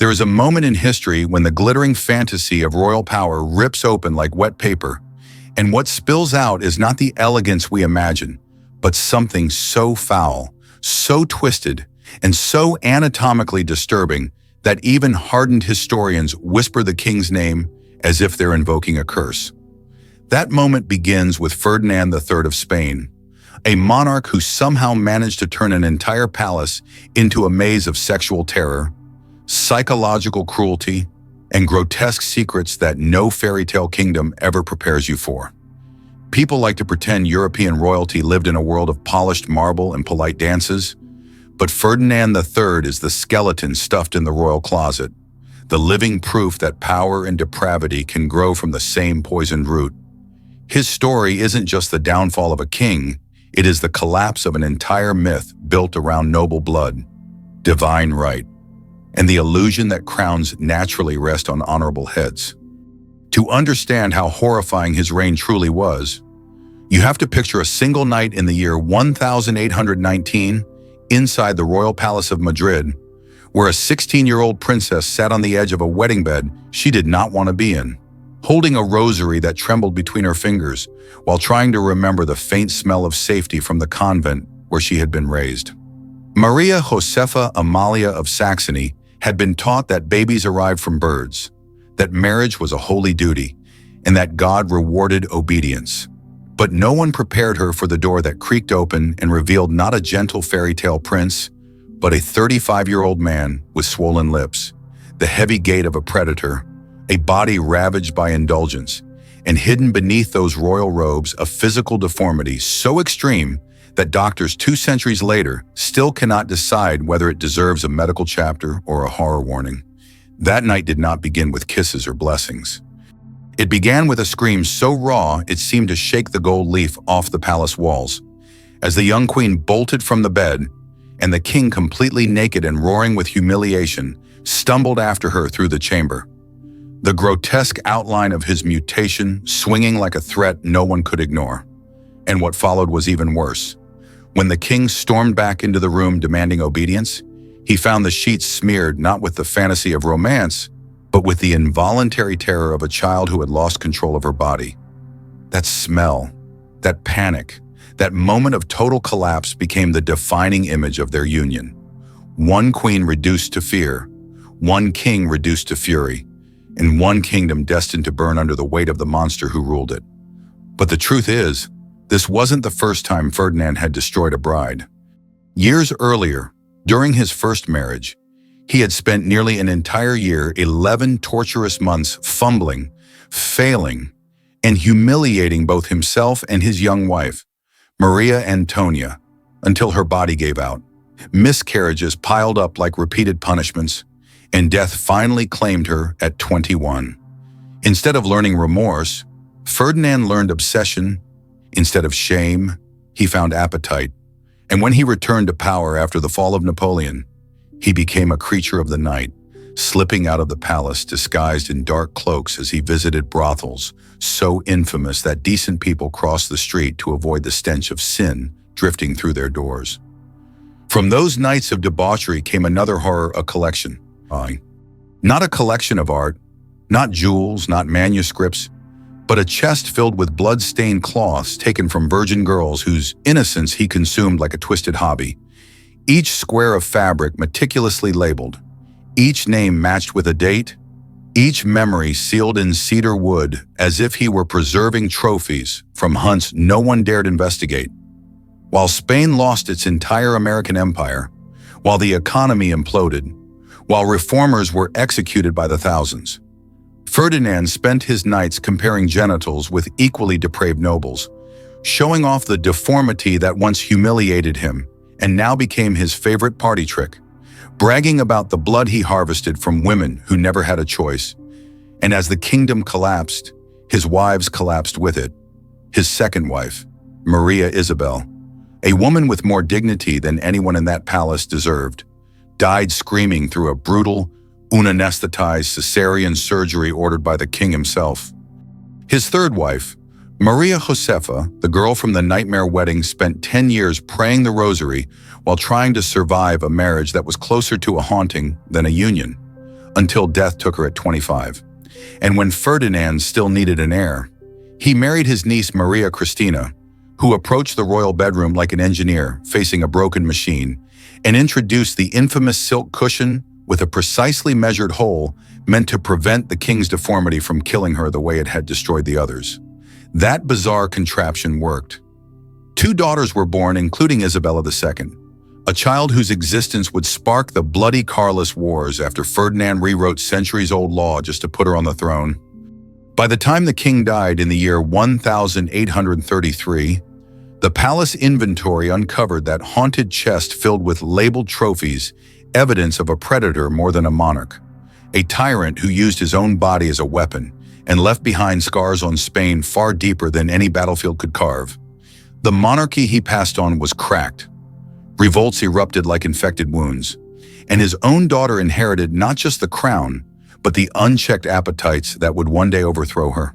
There is a moment in history when the glittering fantasy of royal power rips open like wet paper, and what spills out is not the elegance we imagine, but something so foul, so twisted, and so anatomically disturbing that even hardened historians whisper the king's name as if they're invoking a curse. That moment begins with Ferdinand III of Spain, a monarch who somehow managed to turn an entire palace into a maze of sexual terror, psychological cruelty, and grotesque secrets that no fairy tale kingdom ever prepares you for. People like to pretend European royalty lived in a world of polished marble and polite dances, but Ferdinand III is the skeleton stuffed in the royal closet, the living proof that power and depravity can grow from the same poisoned root. His story isn't just the downfall of a king, it is the collapse of an entire myth built around noble blood, divine right, and the illusion that crowns naturally rest on honorable heads. To understand how horrifying his reign truly was, you have to picture a single night in the year 1819 inside the royal palace of Madrid, where a 16-year-old princess sat on the edge of a wedding bed she did not want to be in, holding a rosary that trembled between her fingers while trying to remember the faint smell of safety from the convent where she had been raised. Maria Josepha Amalia of Saxony had been taught that babies arrived from birds, that marriage was a holy duty, and that God rewarded obedience. But no one prepared her for the door that creaked open and revealed not a gentle fairy tale prince, but a 35-year-old man with swollen lips, the heavy gait of a predator, a body ravaged by indulgence, and hidden beneath those royal robes a physical deformity so extreme that doctors 2 centuries later still cannot decide whether it deserves a medical chapter or a horror warning. That night did not begin with kisses or blessings. It began with a scream so raw it seemed to shake the gold leaf off the palace walls, as the young queen bolted from the bed, and the king, completely naked and roaring with humiliation, stumbled after her through the chamber. The grotesque outline of his mutation swinging like a threat no one could ignore. And what followed was even worse. When the king stormed back into the room demanding obedience, he found the sheets smeared not with the fantasy of romance, but with the involuntary terror of a child who had lost control of her body. That smell, that panic, that moment of total collapse became the defining image of their union. One queen reduced to fear, one king reduced to fury, and one kingdom destined to burn under the weight of the monster who ruled it. But the truth is, this wasn't the first time Ferdinand had destroyed a bride. Years earlier, during his first marriage, he had spent nearly an entire year, 11 torturous months, fumbling, failing, and humiliating both himself and his young wife, Maria Antonia, until her body gave out. Miscarriages piled up like repeated punishments, and death finally claimed her at 21. Instead of learning remorse, Ferdinand learned obsession. Instead of shame, he found appetite. And when he returned to power after the fall of Napoleon, he became a creature of the night, slipping out of the palace disguised in dark cloaks as he visited brothels, so infamous that decent people crossed the street to avoid the stench of sin drifting through their doors. From those nights of debauchery came another horror, a collection. Not a collection of art, not jewels, not manuscripts, but a chest filled with blood-stained cloths taken from virgin girls whose innocence he consumed like a twisted hobby. Each square of fabric meticulously labeled, each name matched with a date, each memory sealed in cedar wood as if he were preserving trophies from hunts no one dared investigate. While Spain lost its entire American empire, while the economy imploded, while reformers were executed by the thousands, Ferdinand spent his nights comparing genitals with equally depraved nobles, showing off the deformity that once humiliated him and now became his favorite party trick, bragging about the blood he harvested from women who never had a choice. And as the kingdom collapsed, his wives collapsed with it. His second wife, Maria Isabel, a woman with more dignity than anyone in that palace deserved, died screaming through a brutal, unanesthetized cesarean surgery ordered by the king himself. His third wife, Maria Josepha, the girl from the nightmare wedding, spent 10 years praying the rosary while trying to survive a marriage that was closer to a haunting than a union. until death took her at 25. And when Ferdinand still needed an heir, he married his niece Maria Cristina, who approached the royal bedroom like an engineer facing a broken machine, and introduced the infamous silk cushion with a precisely measured hole meant to prevent the king's deformity from killing her the way it had destroyed the others. That bizarre contraption worked. 2 daughters were born, including Isabella II, a child whose existence would spark the bloody Carlist Wars after Ferdinand rewrote centuries-old law just to put her on the throne. By the time the king died in the year 1833, the palace inventory uncovered that haunted chest filled with labeled trophies, evidence of a predator more than a monarch, a tyrant who used his own body as a weapon and left behind scars on Spain far deeper than any battlefield could carve. The monarchy he passed on was cracked. Revolts erupted like infected wounds, and his own daughter inherited not just the crown, but the unchecked appetites that would one day overthrow her.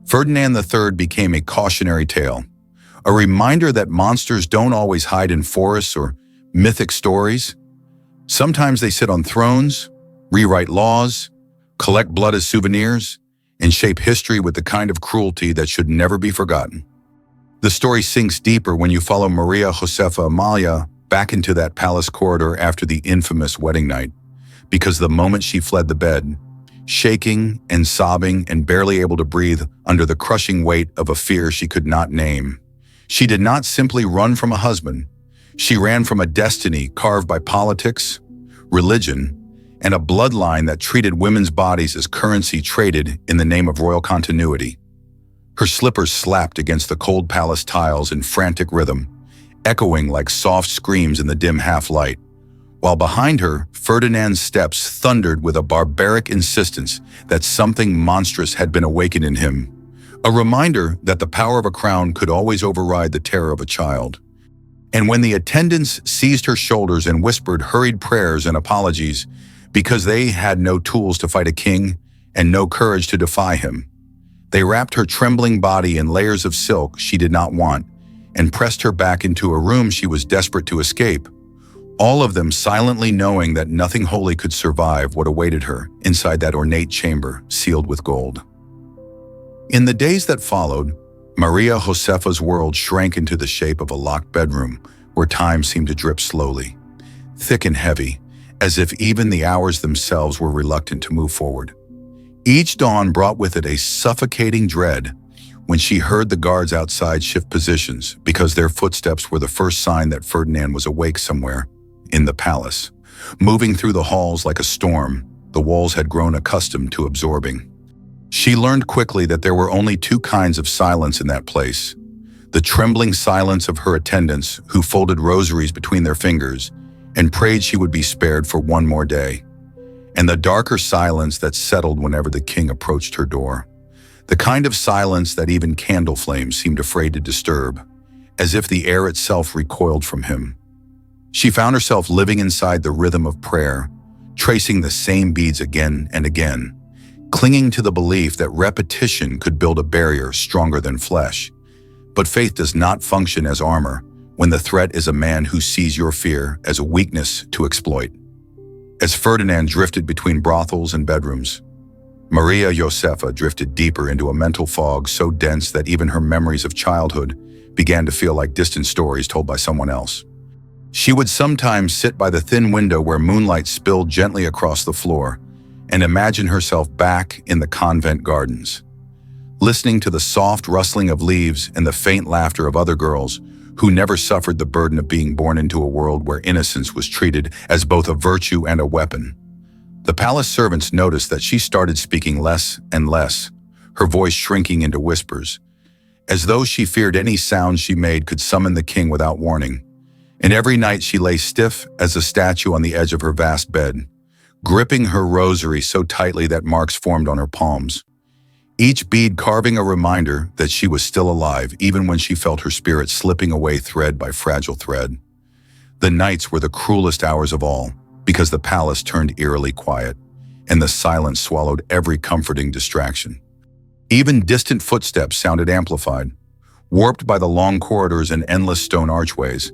Ferdinand III became a cautionary tale, a reminder that monsters don't always hide in forests or mythic stories. Sometimes they sit on thrones, rewrite laws, collect blood as souvenirs, and shape history with the kind of cruelty that should never be forgotten. The story sinks deeper when you follow Maria Josefa Amalia back into that palace corridor after the infamous wedding night, because the moment she fled the bed, shaking and sobbing and barely able to breathe under the crushing weight of a fear she could not name, she did not simply run from a husband. She ran from a destiny carved by politics, religion, and a bloodline that treated women's bodies as currency traded in the name of royal continuity. Her slippers slapped against the cold palace tiles in frantic rhythm, echoing like soft screams in the dim half-light, while behind her, Ferdinand's steps thundered with a barbaric insistence that something monstrous had been awakened in him, a reminder that the power of a crown could always override the terror of a child. And when the attendants seized her shoulders and whispered hurried prayers and apologies because they had no tools to fight a king and no courage to defy him, they wrapped her trembling body in layers of silk she did not want and pressed her back into a room she was desperate to escape, all of them silently knowing that nothing holy could survive what awaited her inside that ornate chamber sealed with gold. In the days that followed, Maria Josefa's world shrank into the shape of a locked bedroom where time seemed to drip slowly, thick and heavy, as if even the hours themselves were reluctant to move forward. Each dawn brought with it a suffocating dread when she heard the guards outside shift positions because their footsteps were the first sign that Ferdinand was awake somewhere in the palace, moving through the halls like a storm the walls had grown accustomed to absorbing. She learned quickly that there were only 2 kinds of silence in that place: the trembling silence of her attendants who folded rosaries between their fingers and prayed she would be spared for one more day, and the darker silence that settled whenever the king approached her door, the kind of silence that even candle flames seemed afraid to disturb, as if the air itself recoiled from him. She found herself living inside the rhythm of prayer, tracing the same beads again and again, clinging to the belief that repetition could build a barrier stronger than flesh. But faith does not function as armor when the threat is a man who sees your fear as a weakness to exploit. As Ferdinand drifted between brothels and bedrooms, Maria Josefa drifted deeper into a mental fog so dense that even her memories of childhood began to feel like distant stories told by someone else. She would sometimes sit by the thin window where moonlight spilled gently across the floor and imagine herself back in the convent gardens, listening to the soft rustling of leaves and the faint laughter of other girls who never suffered the burden of being born into a world where innocence was treated as both a virtue and a weapon. The palace servants noticed that she started speaking less and less, her voice shrinking into whispers, as though she feared any sound she made could summon the king without warning. And every night she lay stiff as a statue on the edge of her vast bed, gripping her rosary so tightly that marks formed on her palms, each bead carving a reminder that she was still alive even when she felt her spirit slipping away thread by fragile thread. The nights were the cruelest hours of all, because the palace turned eerily quiet, and the silence swallowed every comforting distraction. Even distant footsteps sounded amplified, warped by the long corridors and endless stone archways,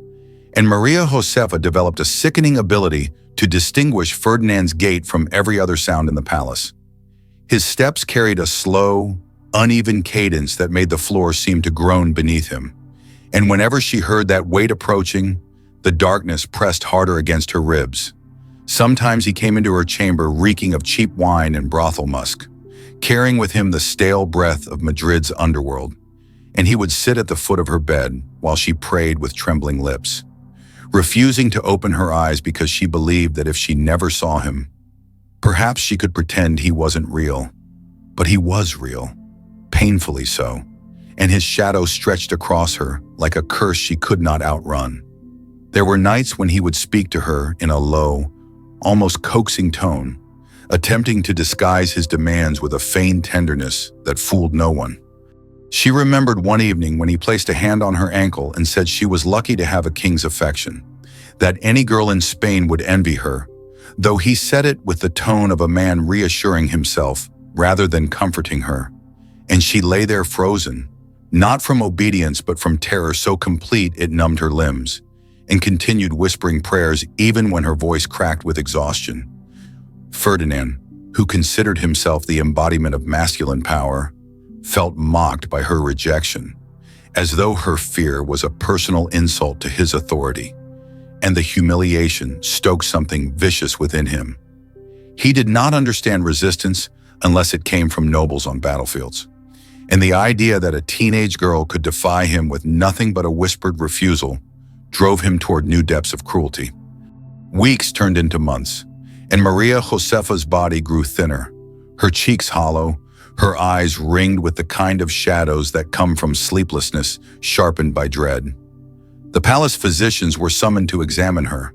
And Maria Josefa developed a sickening ability to distinguish Ferdinand's gait from every other sound in the palace. His steps carried a slow, uneven cadence that made the floor seem to groan beneath him. And whenever she heard that weight approaching, the darkness pressed harder against her ribs. Sometimes he came into her chamber reeking of cheap wine and brothel musk, carrying with him the stale breath of Madrid's underworld, and he would sit at the foot of her bed while she prayed with trembling lips, refusing to open her eyes because she believed that if she never saw him, perhaps she could pretend he wasn't real. But he was real, painfully so, and his shadow stretched across her like a curse she could not outrun. There were nights when he would speak to her in a low, almost coaxing tone, attempting to disguise his demands with a feigned tenderness that fooled no one. She remembered one evening when he placed a hand on her ankle and said she was lucky to have a king's affection, that any girl in Spain would envy her, though he said it with the tone of a man reassuring himself rather than comforting her. And she lay there frozen, not from obedience but from terror so complete it numbed her limbs, and continued whispering prayers even when her voice cracked with exhaustion. Ferdinand, who considered himself the embodiment of masculine power, felt mocked by her rejection, as though her fear was a personal insult to his authority, and the humiliation stoked something vicious within him. He did not understand resistance unless it came from nobles on battlefields, and the idea that a teenage girl could defy him with nothing but a whispered refusal drove him toward new depths of cruelty. Weeks turned into months, and Maria Josefa's body grew thinner, her cheeks hollow, her eyes ringed with the kind of shadows that come from sleeplessness sharpened by dread. The palace physicians were summoned to examine her,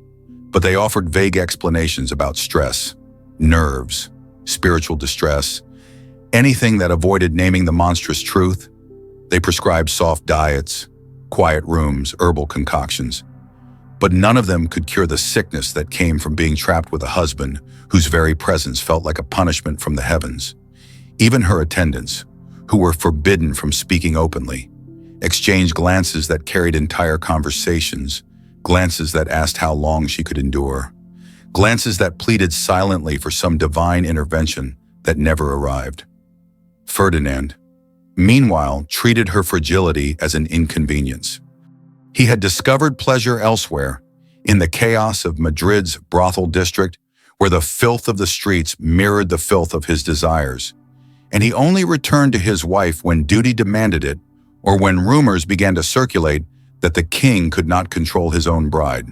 but they offered vague explanations about stress, nerves, spiritual distress, anything that avoided naming the monstrous truth. They prescribed soft diets, quiet rooms, herbal concoctions. But none of them could cure the sickness that came from being trapped with a husband whose very presence felt like a punishment from the heavens. Even her attendants, who were forbidden from speaking openly, exchanged glances that carried entire conversations, glances that asked how long she could endure, glances that pleaded silently for some divine intervention that never arrived. Ferdinand, meanwhile, treated her fragility as an inconvenience. He had discovered pleasure elsewhere, in the chaos of Madrid's brothel district, where the filth of the streets mirrored the filth of his desires, and he only returned to his wife when duty demanded it, or when rumors began to circulate that the king could not control his own bride.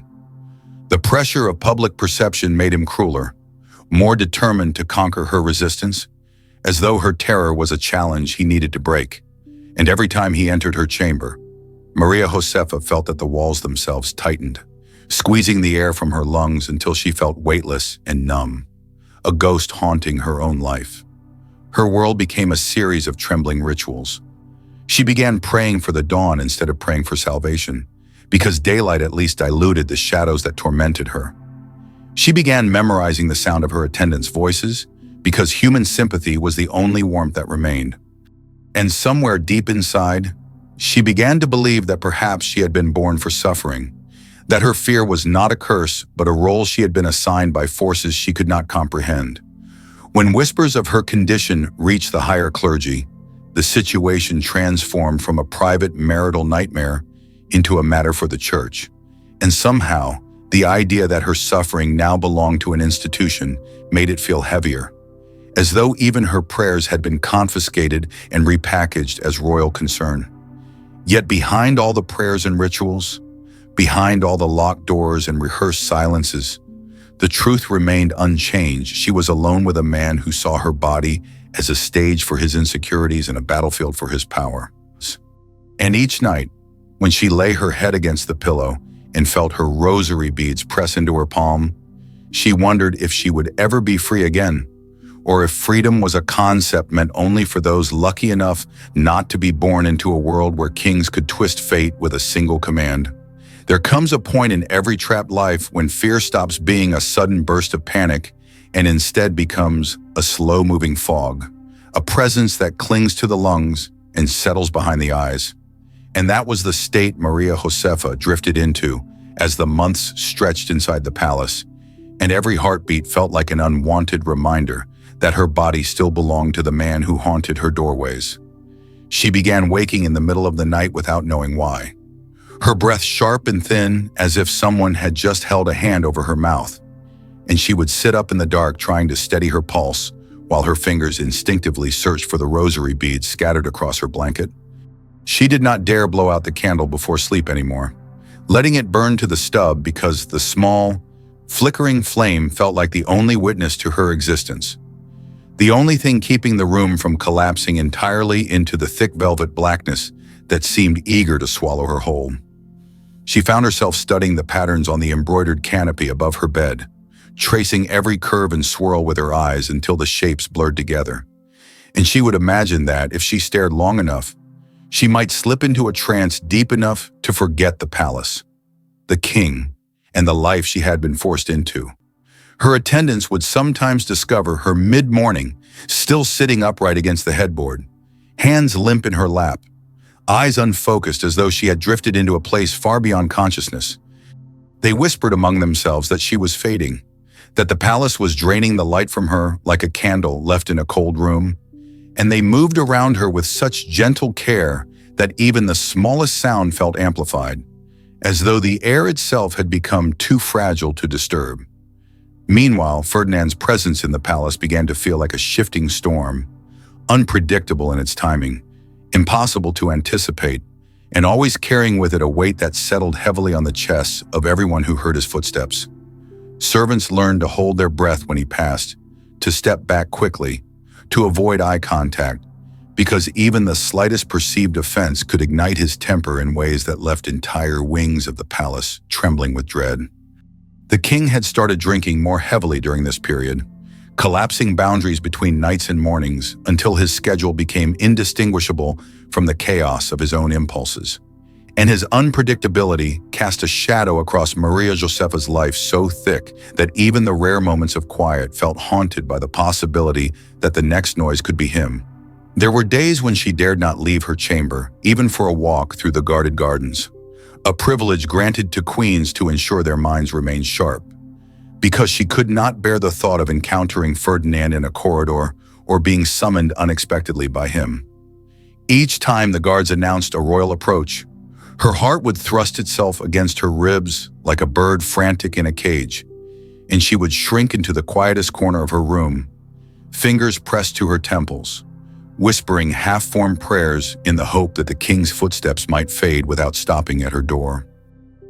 The pressure of public perception made him crueler, more determined to conquer her resistance, as though her terror was a challenge he needed to break. And every time he entered her chamber, Maria Josefa felt that the walls themselves tightened, squeezing the air from her lungs until she felt weightless and numb, a ghost haunting her own life. Her world became a series of trembling rituals. She began praying for the dawn instead of praying for salvation, because daylight at least diluted the shadows that tormented her. She began memorizing the sound of her attendants' voices, because human sympathy was the only warmth that remained. And somewhere deep inside, she began to believe that perhaps she had been born for suffering, that her fear was not a curse, but a role she had been assigned by forces she could not comprehend. When whispers of her condition reached the higher clergy, the situation transformed from a private marital nightmare into a matter for the church. And somehow, the idea that her suffering now belonged to an institution made it feel heavier, as though even her prayers had been confiscated and repackaged as royal concern. Yet behind all the prayers and rituals, behind all the locked doors and rehearsed silences, the truth remained unchanged. She was alone with a man who saw her body as a stage for his insecurities and a battlefield for his power. And each night, when she lay her head against the pillow and felt her rosary beads press into her palm, she wondered if she would ever be free again, or if freedom was a concept meant only for those lucky enough not to be born into a world where kings could twist fate with a single command. There comes a point in every trapped life when fear stops being a sudden burst of panic and instead becomes a slow-moving fog, a presence that clings to the lungs and settles behind the eyes. And that was the state Maria Josefa drifted into as the months stretched inside the palace, and every heartbeat felt like an unwanted reminder that her body still belonged to the man who haunted her doorways. She began waking in the middle of the night without knowing why. Her breath sharp and thin, as if someone had just held a hand over her mouth, and she would sit up in the dark trying to steady her pulse while her fingers instinctively searched for the rosary beads scattered across her blanket. She did not dare blow out the candle before sleep anymore, letting it burn to the stub because the small, flickering flame felt like the only witness to her existence. The only thing keeping the room from collapsing entirely into the thick velvet blackness that seemed eager to swallow her whole. She found herself studying the patterns on the embroidered canopy above her bed, tracing every curve and swirl with her eyes until the shapes blurred together. And she would imagine that, if she stared long enough, she might slip into a trance deep enough to forget the palace, the king, and the life she had been forced into. Her attendants would sometimes discover her mid-morning, still sitting upright against the headboard, hands limp in her lap, eyes unfocused as though she had drifted into a place far beyond consciousness. They whispered among themselves that she was fading, that the palace was draining the light from her like a candle left in a cold room, and they moved around her with such gentle care that even the smallest sound felt amplified, as though the air itself had become too fragile to disturb. Meanwhile, Ferdinand's presence in the palace began to feel like a shifting storm, unpredictable in its timing, impossible to anticipate, and always carrying with it a weight that settled heavily on the chests of everyone who heard his footsteps. Servants learned to hold their breath when he passed, to step back quickly, to avoid eye contact, because even the slightest perceived offense could ignite his temper in ways that left entire wings of the palace trembling with dread. The king had started drinking more heavily during this period, collapsing boundaries between nights and mornings until his schedule became indistinguishable from the chaos of his own impulses. And his unpredictability cast a shadow across Maria Josefa's life so thick that even the rare moments of quiet felt haunted by the possibility that the next noise could be him. There were days when she dared not leave her chamber, even for a walk through the guarded gardens, a privilege granted to queens to ensure their minds remained sharp, because she could not bear the thought of encountering Ferdinand in a corridor or being summoned unexpectedly by him. Each time the guards announced a royal approach, her heart would thrust itself against her ribs like a bird frantic in a cage, and she would shrink into the quietest corner of her room, fingers pressed to her temples, whispering half-formed prayers in the hope that the king's footsteps might fade without stopping at her door.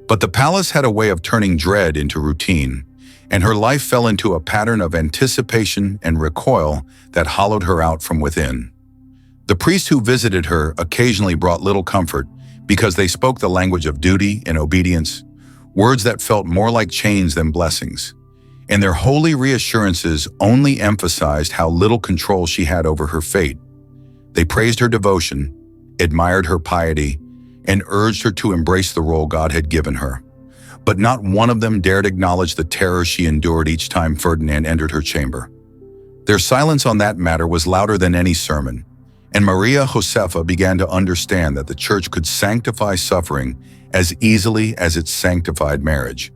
But the palace had a way of turning dread into routine, and her life fell into a pattern of anticipation and recoil that hollowed her out from within. The priests who visited her occasionally brought little comfort because they spoke the language of duty and obedience, words that felt more like chains than blessings, and their holy reassurances only emphasized how little control she had over her fate. They praised her devotion, admired her piety, and urged her to embrace the role God had given her. But not one of them dared acknowledge the terror she endured each time Ferdinand entered her chamber. Their silence on that matter was louder than any sermon, and Maria Josefa began to understand that the church could sanctify suffering as easily as it sanctified marriage,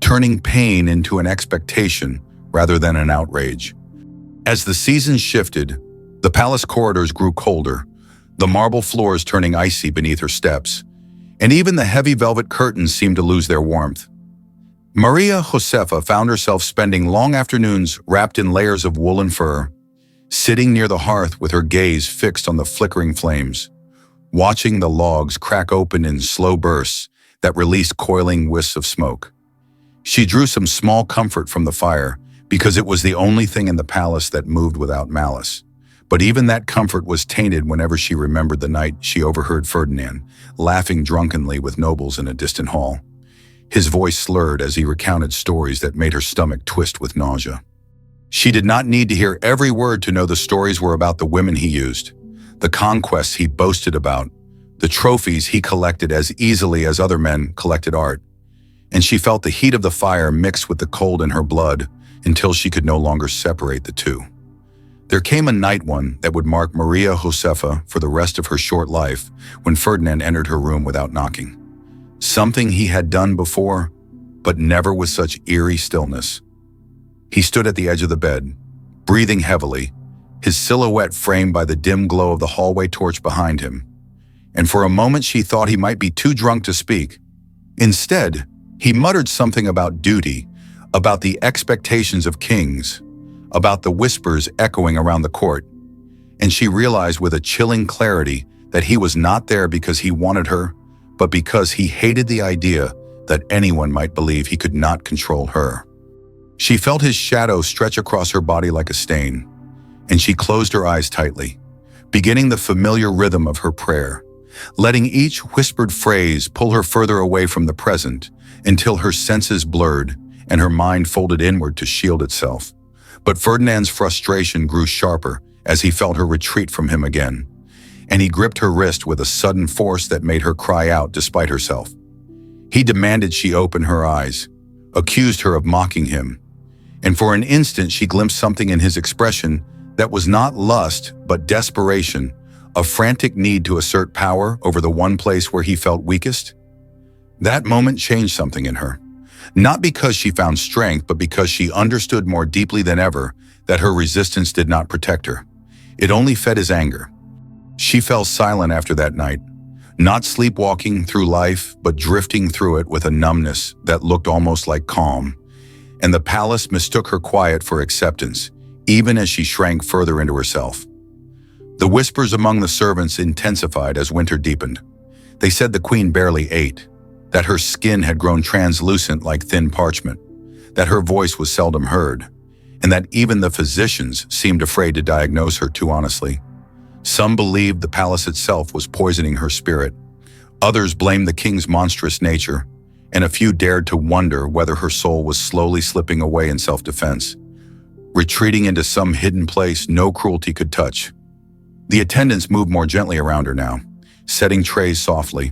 turning pain into an expectation rather than an outrage. As the seasons shifted, the palace corridors grew colder, the marble floors turning icy beneath her steps, and even the heavy velvet curtains seemed to lose their warmth. Maria Josefa found herself spending long afternoons wrapped in layers of wool and fur, sitting near the hearth with her gaze fixed on the flickering flames, watching the logs crack open in slow bursts that released coiling wisps of smoke. She drew some small comfort from the fire because it was the only thing in the palace that moved without malice. But even that comfort was tainted whenever she remembered the night she overheard Ferdinand laughing drunkenly with nobles in a distant hall. His voice slurred as he recounted stories that made her stomach twist with nausea. She did not need to hear every word to know the stories were about the women he used, the conquests he boasted about, the trophies he collected as easily as other men collected art. And she felt the heat of the fire mix with the cold in her blood until she could no longer separate the two. There came a night one that would mark Maria Josefa for the rest of her short life when Ferdinand entered her room without knocking. something he had done before, but never with such eerie stillness. He stood at the edge of the bed, breathing heavily, his silhouette framed by the dim glow of the hallway torch behind him. And for a moment she thought he might be too drunk to speak. Instead, he muttered something about duty, about the expectations of kings, about the whispers echoing around the court. And she realized with a chilling clarity that he was not there because he wanted her, but because he hated the idea that anyone might believe he could not control her. She felt his shadow stretch across her body like a stain, and she closed her eyes tightly, beginning the familiar rhythm of her prayer, letting each whispered phrase pull her further away from the present until her senses blurred and her mind folded inward to shield itself. But Ferdinand's frustration grew sharper as he felt her retreat from him again, and he gripped her wrist with a sudden force that made her cry out despite herself. He demanded she open her eyes, accused her of mocking him, and for an instant she glimpsed something in his expression that was not lust but desperation, a frantic need to assert power over the one place where he felt weakest. That moment changed something in her, not because she found strength, but because she understood more deeply than ever that her resistance did not protect her. It only fed his anger. She fell silent after that night, not sleepwalking through life, but drifting through it with a numbness that looked almost like calm. And the palace mistook her quiet for acceptance, even as she shrank further into herself. The whispers among the servants intensified as winter deepened. They said the queen barely ate, that her skin had grown translucent like thin parchment, that her voice was seldom heard, and that even the physicians seemed afraid to diagnose her too honestly. Some believed the palace itself was poisoning her spirit. Others blamed the king's monstrous nature, and a few dared to wonder whether her soul was slowly slipping away in self-defense, retreating into some hidden place no cruelty could touch. The attendants moved more gently around her now, setting trays softly,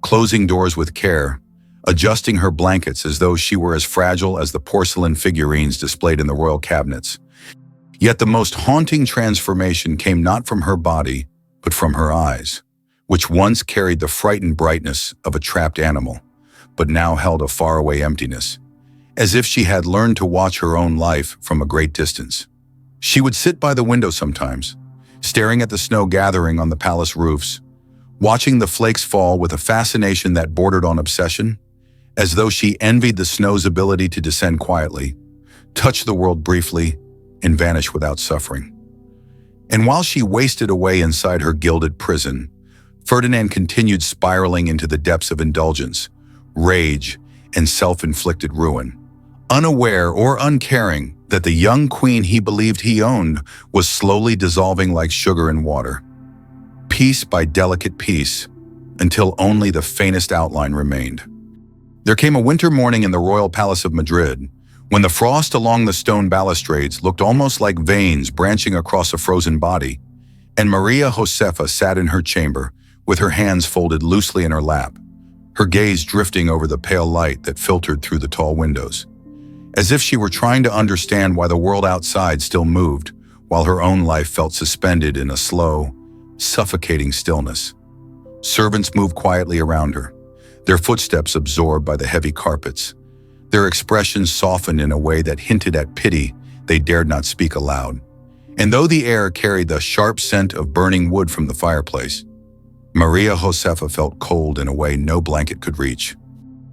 closing doors with care, adjusting her blankets as though she were as fragile as the porcelain figurines displayed in the royal cabinets. Yet the most haunting transformation came not from her body, but from her eyes, which once carried the frightened brightness of a trapped animal, but now held a faraway emptiness, as if she had learned to watch her own life from a great distance. She would sit by the window sometimes, staring at the snow gathering on the palace roofs, watching the flakes fall with a fascination that bordered on obsession, as though she envied the snow's ability to descend quietly, touch the world briefly, and vanish without suffering. And while she wasted away inside her gilded prison, Ferdinand continued spiraling into the depths of indulgence, rage, and self-inflicted ruin, unaware or uncaring that the young queen he believed he owned was slowly dissolving like sugar in water, piece by delicate piece, until only the faintest outline remained. There came a winter morning in the royal palace of Madrid, when the frost along the stone balustrades looked almost like veins branching across a frozen body, and Maria Josefa sat in her chamber with her hands folded loosely in her lap, her gaze drifting over the pale light that filtered through the tall windows, as if she were trying to understand why the world outside still moved, while her own life felt suspended in a slow, suffocating stillness. Servants moved quietly around her, their footsteps absorbed by the heavy carpets, their expressions softened in a way that hinted at pity they dared not speak aloud. And though the air carried the sharp scent of burning wood from the fireplace, Maria Josefa felt cold in a way no blanket could reach.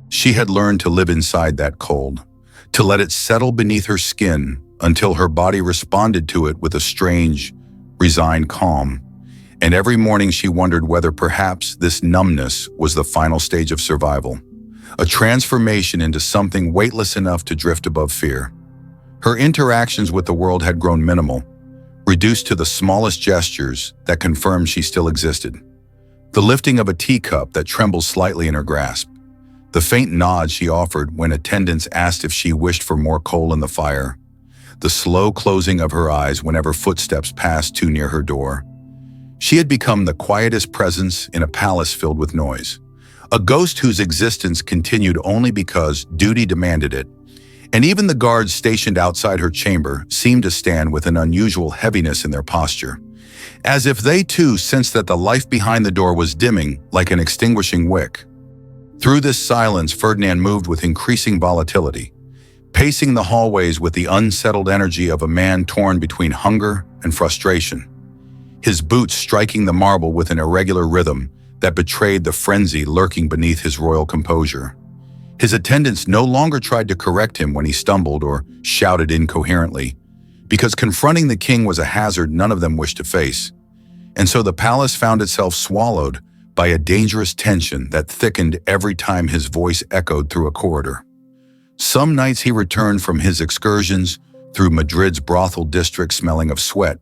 She had learned to live inside that cold, to let it settle beneath her skin until her body responded to it with a strange, resigned calm. And every morning she wondered whether perhaps this numbness was the final stage of survival, a transformation into something weightless enough to drift above fear. Her interactions with the world had grown minimal, reduced to the smallest gestures that confirmed she still existed. The lifting of a teacup that trembled slightly in her grasp, the faint nod she offered when attendants asked if she wished for more coal in the fire, the slow closing of her eyes whenever footsteps passed too near her door. She had become the quietest presence in a palace filled with noise, a ghost whose existence continued only because duty demanded it, and even the guards stationed outside her chamber seemed to stand with an unusual heaviness in their posture, as if they too sensed that the life behind the door was dimming like an extinguishing wick. Through this silence, Ferdinand moved with increasing volatility, pacing the hallways with the unsettled energy of a man torn between hunger and frustration, his boots striking the marble with an irregular rhythm that betrayed the frenzy lurking beneath his royal composure. His attendants no longer tried to correct him when he stumbled or shouted incoherently, because confronting the king was a hazard none of them wished to face. And so the palace found itself swallowed by a dangerous tension that thickened every time his voice echoed through a corridor. Some nights he returned from his excursions through Madrid's brothel district smelling of sweat,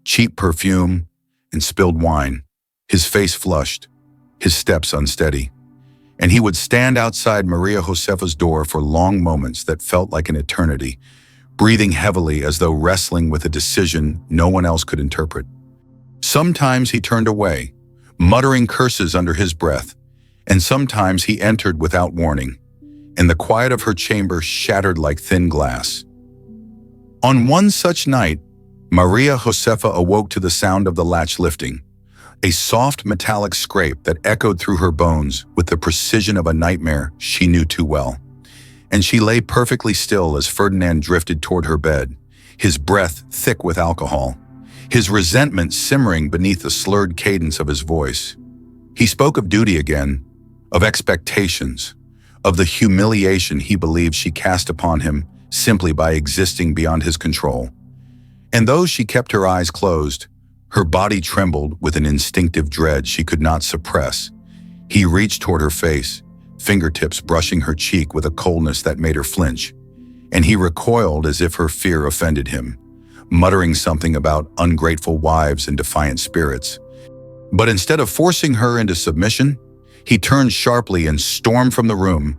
cheap perfume, and spilled wine, his face flushed, his steps unsteady. And he would stand outside Maria Josefa's door for long moments that felt like an eternity, breathing heavily as though wrestling with a decision no one else could interpret. Sometimes he turned away, muttering curses under his breath, and sometimes he entered without warning, and the quiet of her chamber shattered like thin glass. On one such night, Maria Josefa awoke to the sound of the latch lifting, a soft metallic scrape that echoed through her bones with the precision of a nightmare she knew too well. And she lay perfectly still as Ferdinand drifted toward her bed, his breath thick with alcohol, his resentment simmering beneath the slurred cadence of his voice. He spoke of duty again, of expectations, of the humiliation he believed she cast upon him simply by existing beyond his control. And though she kept her eyes closed, her body trembled with an instinctive dread she could not suppress. He reached toward her face, fingertips brushing her cheek with a coldness that made her flinch, and he recoiled as if her fear offended him, muttering something about ungrateful wives and defiant spirits. But instead of forcing her into submission, he turned sharply and stormed from the room,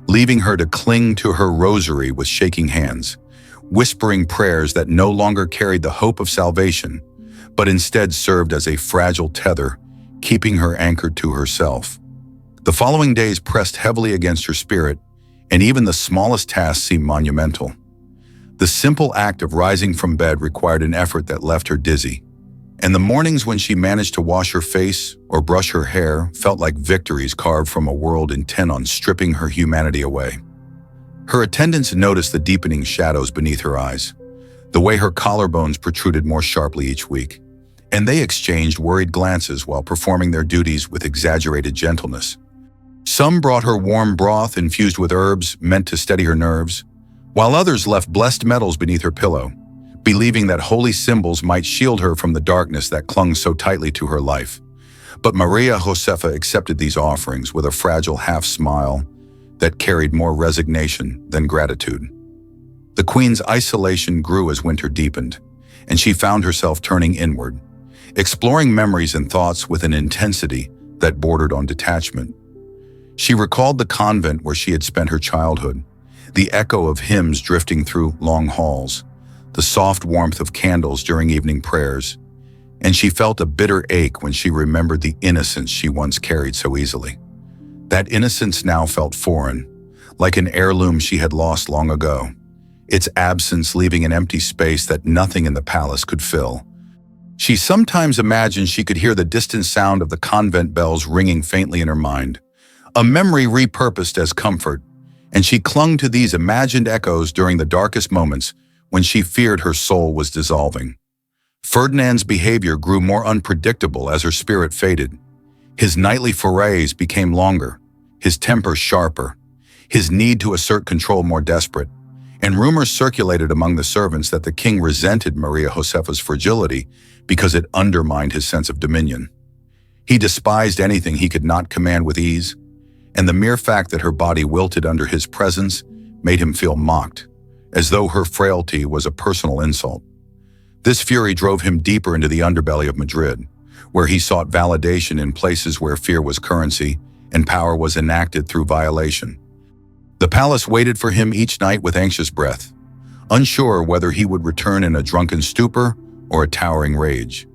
leaving her to cling to her rosary with shaking hands, whispering prayers that no longer carried the hope of salvation, but instead served as a fragile tether, keeping her anchored to herself. The following days pressed heavily against her spirit, and even the smallest tasks seemed monumental. The simple act of rising from bed required an effort that left her dizzy, and the mornings when she managed to wash her face or brush her hair felt like victories carved from a world intent on stripping her humanity away. Her attendants noticed the deepening shadows beneath her eyes, the way her collarbones protruded more sharply each week, and they exchanged worried glances while performing their duties with exaggerated gentleness. Some brought her warm broth infused with herbs meant to steady her nerves, while others left blessed medals beneath her pillow, believing that holy symbols might shield her from the darkness that clung so tightly to her life. But Maria Josefa accepted these offerings with a fragile half-smile that carried more resignation than gratitude. The queen's isolation grew as winter deepened, and she found herself turning inward, exploring memories and thoughts with an intensity that bordered on detachment. She recalled the convent where she had spent her childhood, the echo of hymns drifting through long halls, the soft warmth of candles during evening prayers, and she felt a bitter ache when she remembered the innocence she once carried so easily. That innocence now felt foreign, like an heirloom she had lost long ago, its absence leaving an empty space that nothing in the palace could fill. She sometimes imagined she could hear the distant sound of the convent bells ringing faintly in her mind, a memory repurposed as comfort, and she clung to these imagined echoes during the darkest moments when she feared her soul was dissolving. Ferdinand's behavior grew more unpredictable as her spirit faded. His nightly forays became longer, his temper sharper, his need to assert control more desperate, and rumors circulated among the servants that the king resented Maria Josefa's fragility because it undermined his sense of dominion. He despised anything he could not command with ease, and the mere fact that her body wilted under his presence made him feel mocked, as though her frailty was a personal insult. This fury drove him deeper into the underbelly of Madrid, where he sought validation in places where fear was currency and power was enacted through violation. The palace waited for him each night with anxious breath, unsure whether he would return in a drunken stupor or a towering rage.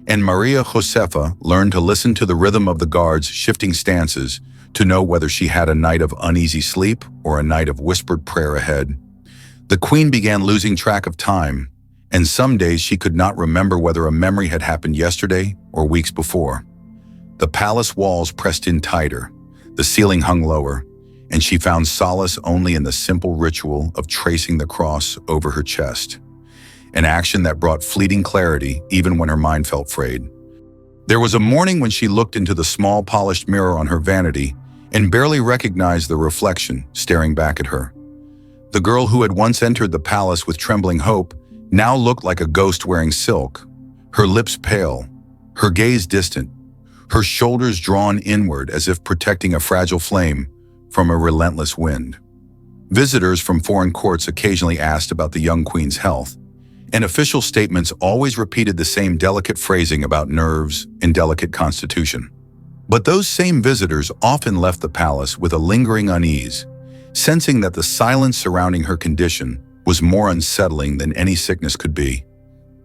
And Maria Josefa learned to listen to the rhythm of the guards' shifting stances to know whether she had a night of uneasy sleep or a night of whispered prayer ahead. The queen began losing track of time, and some days she could not remember whether a memory had happened yesterday or weeks before. The palace walls pressed in tighter, The ceiling hung lower, and she found solace only in the simple ritual of tracing the cross over her chest, an action that brought fleeting clarity even when her mind felt frayed. There was a morning when she looked into the small polished mirror on her vanity and barely recognized the reflection staring back at her. The girl who had once entered the palace with trembling hope now looked like a ghost wearing silk, her lips pale, her gaze distant, her shoulders drawn inward as if protecting a fragile flame from a relentless wind. Visitors from foreign courts occasionally asked about the young queen's health, and official statements always repeated the same delicate phrasing about nerves and delicate constitution. But those same visitors often left the palace with a lingering unease, sensing that the silence surrounding her condition was more unsettling than any sickness could be.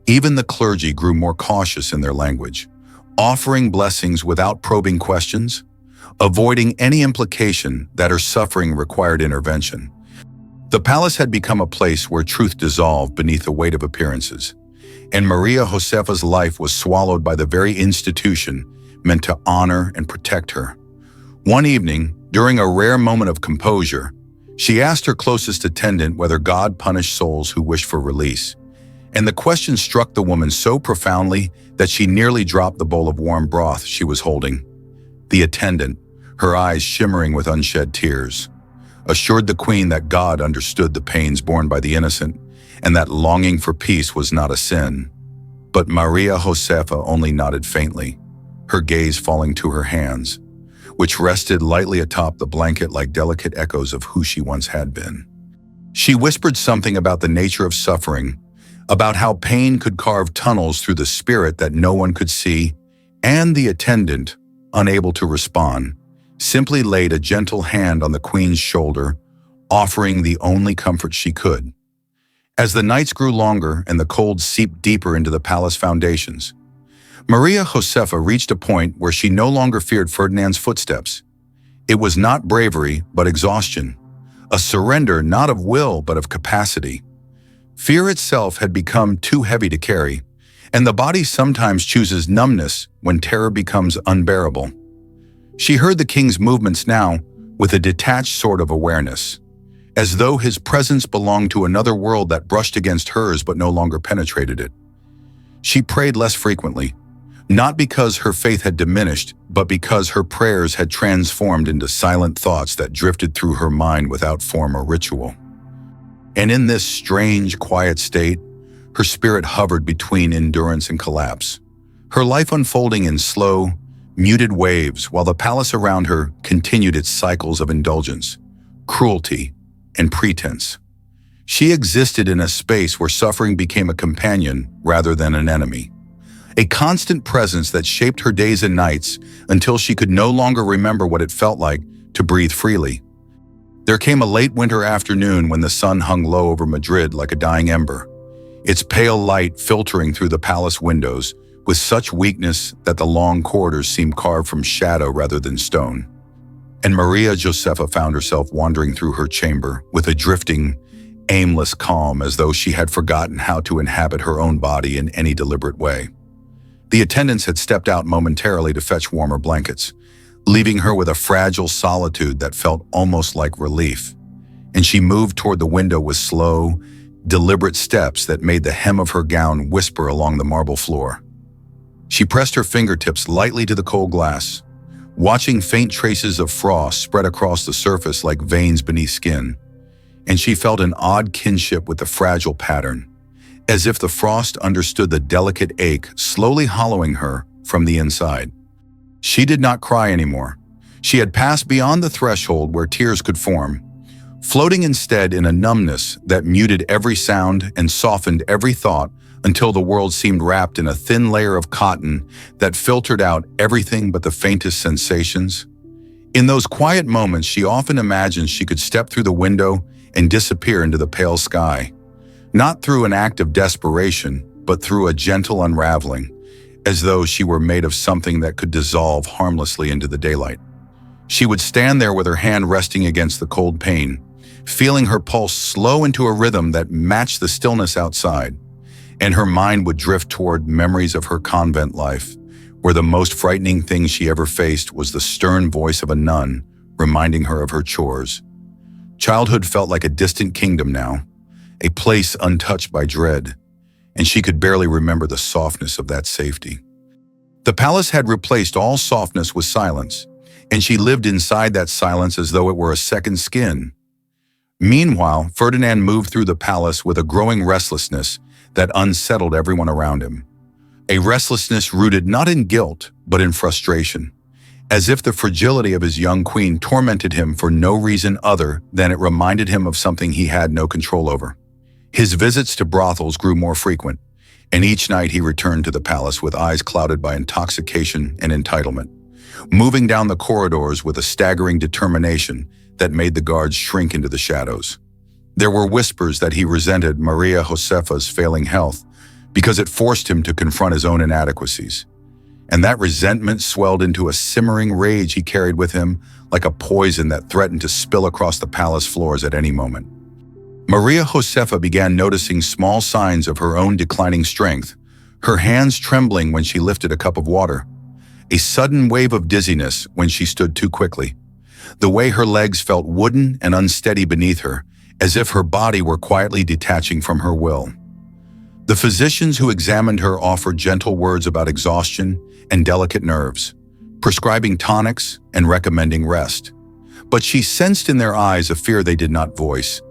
Even the clergy grew more cautious in their language, offering blessings without probing questions, avoiding any implication that her suffering required intervention. The palace had become a place where truth dissolved beneath the weight of appearances, and Maria Josefa's life was swallowed by the very institution meant to honor and protect her. One evening, during a rare moment of composure, she asked her closest attendant whether God punished souls who wished for release, and the question struck the woman so profoundly that she nearly dropped the bowl of warm broth she was holding. The attendant, her eyes shimmering with unshed tears, assured the queen that God understood the pains borne by the innocent and that longing for peace was not a sin. But Maria Josefa only nodded faintly, her gaze falling to her hands, which rested lightly atop the blanket like delicate echoes of who she once had been. She whispered something about the nature of suffering, about how pain could carve tunnels through the spirit that no one could see, and the attendant, unable to respond, simply laid a gentle hand on the queen's shoulder, offering the only comfort she could. As the nights grew longer and the cold seeped deeper into the palace foundations, Maria Josefa reached a point where she no longer feared Ferdinand's footsteps. It was not bravery, but exhaustion, a surrender not of will, but of capacity. Fear itself had become too heavy to carry, and the body sometimes chooses numbness when terror becomes unbearable. She heard the king's movements now with a detached sort of awareness, as though his presence belonged to another world that brushed against hers but no longer penetrated it. She prayed less frequently, not because her faith had diminished, but because her prayers had transformed into silent thoughts that drifted through her mind without form or ritual. And in this strange, quiet state, her spirit hovered between endurance and collapse, her life unfolding in slow, muted waves while the palace around her continued its cycles of indulgence, cruelty, and pretense. She existed in a space where suffering became a companion rather than an enemy, a constant presence that shaped her days and nights until she could no longer remember what it felt like to breathe freely. There came a late winter afternoon when the sun hung low over Madrid like a dying ember, its pale light filtering through the palace windows with such weakness that the long corridors seemed carved from shadow rather than stone. And Maria Josefa found herself wandering through her chamber with a drifting, aimless calm as though she had forgotten how to inhabit her own body in any deliberate way. The attendants had stepped out momentarily to fetch warmer blankets, leaving her with a fragile solitude that felt almost like relief, and she moved toward the window with slow, deliberate steps that made the hem of her gown whisper along the marble floor. She pressed her fingertips lightly to the cold glass, watching faint traces of frost spread across the surface like veins beneath skin, and she felt an odd kinship with the fragile pattern, as if the frost understood the delicate ache slowly hollowing her from the inside. She did not cry anymore. She had passed beyond the threshold where tears could form, floating instead in a numbness that muted every sound and softened every thought until the world seemed wrapped in a thin layer of cotton that filtered out everything but the faintest sensations. In those quiet moments, she often imagined she could step through the window and disappear into the pale sky, not through an act of desperation, but through a gentle unraveling, as though she were made of something that could dissolve harmlessly into the daylight. She would stand there with her hand resting against the cold pane, feeling her pulse slow into a rhythm that matched the stillness outside, and her mind would drift toward memories of her convent life, where the most frightening thing she ever faced was the stern voice of a nun, reminding her of her chores. Childhood felt like a distant kingdom now, a place untouched by dread, and she could barely remember the softness of that safety. The palace had replaced all softness with silence, and she lived inside that silence as though it were a second skin. Meanwhile, Ferdinand moved through the palace with a growing restlessness that unsettled everyone around him. A restlessness rooted not in guilt, but in frustration, as if the fragility of his young queen tormented him for no reason other than it reminded him of something he had no control over. His visits to brothels grew more frequent, and each night he returned to the palace with eyes clouded by intoxication and entitlement, moving down the corridors with a staggering determination that made the guards shrink into the shadows. There were whispers that he resented Maria Josefa's failing health because it forced him to confront his own inadequacies. And that resentment swelled into a simmering rage he carried with him like a poison that threatened to spill across the palace floors at any moment. Maria Josefa began noticing small signs of her own declining strength, her hands trembling when she lifted a cup of water, a sudden wave of dizziness when she stood too quickly, the way her legs felt wooden and unsteady beneath her, as if her body were quietly detaching from her will. The physicians who examined her offered gentle words about exhaustion and delicate nerves, prescribing tonics and recommending rest. But she sensed in their eyes a fear they did not voice.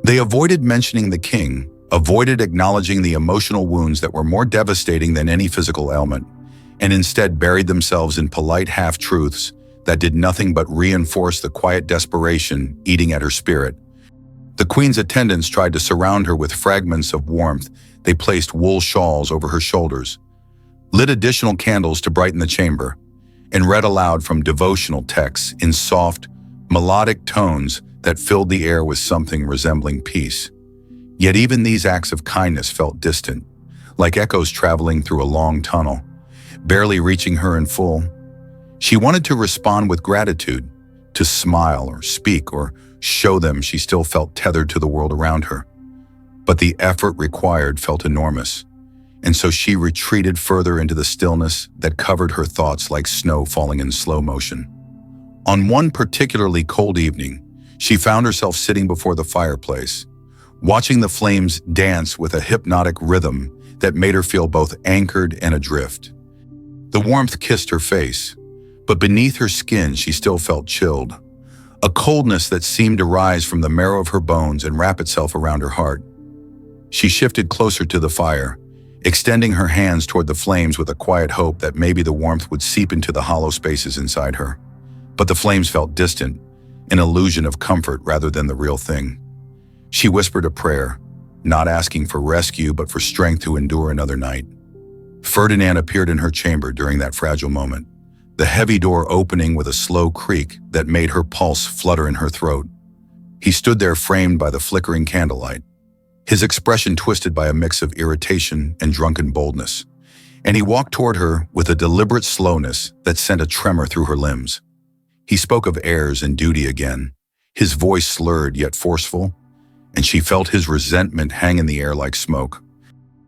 They avoided mentioning the king, avoided acknowledging the emotional wounds that were more devastating than any physical ailment, and instead buried themselves in polite half-truths that did nothing but reinforce the quiet desperation eating at her spirit. The queen's attendants tried to surround her with fragments of warmth. They placed wool shawls over her shoulders, lit additional candles to brighten the chamber, and read aloud from devotional texts in soft, melodic tones that filled the air with something resembling peace. Yet even these acts of kindness felt distant, like echoes traveling through a long tunnel, barely reaching her in full. She wanted to respond with gratitude, to smile or speak or show them she still felt tethered to the world around her. But the effort required felt enormous, and so she retreated further into the stillness that covered her thoughts like snow falling in slow motion. On one particularly cold evening, she found herself sitting before the fireplace, watching the flames dance with a hypnotic rhythm that made her feel both anchored and adrift. The warmth kissed her face, but beneath her skin she still felt chilled, a coldness that seemed to rise from the marrow of her bones and wrap itself around her heart. She shifted closer to the fire, extending her hands toward the flames with a quiet hope that maybe the warmth would seep into the hollow spaces inside her. But the flames felt distant, an illusion of comfort rather than the real thing. She whispered a prayer, not asking for rescue but for strength to endure another night. Ferdinand appeared in her chamber during that fragile moment, the heavy door opening with a slow creak that made her pulse flutter in her throat. He stood there framed by the flickering candlelight, his expression twisted by a mix of irritation and drunken boldness, and he walked toward her with a deliberate slowness that sent a tremor through her limbs. He spoke of heirs and duty again, his voice slurred yet forceful, and she felt his resentment hang in the air like smoke.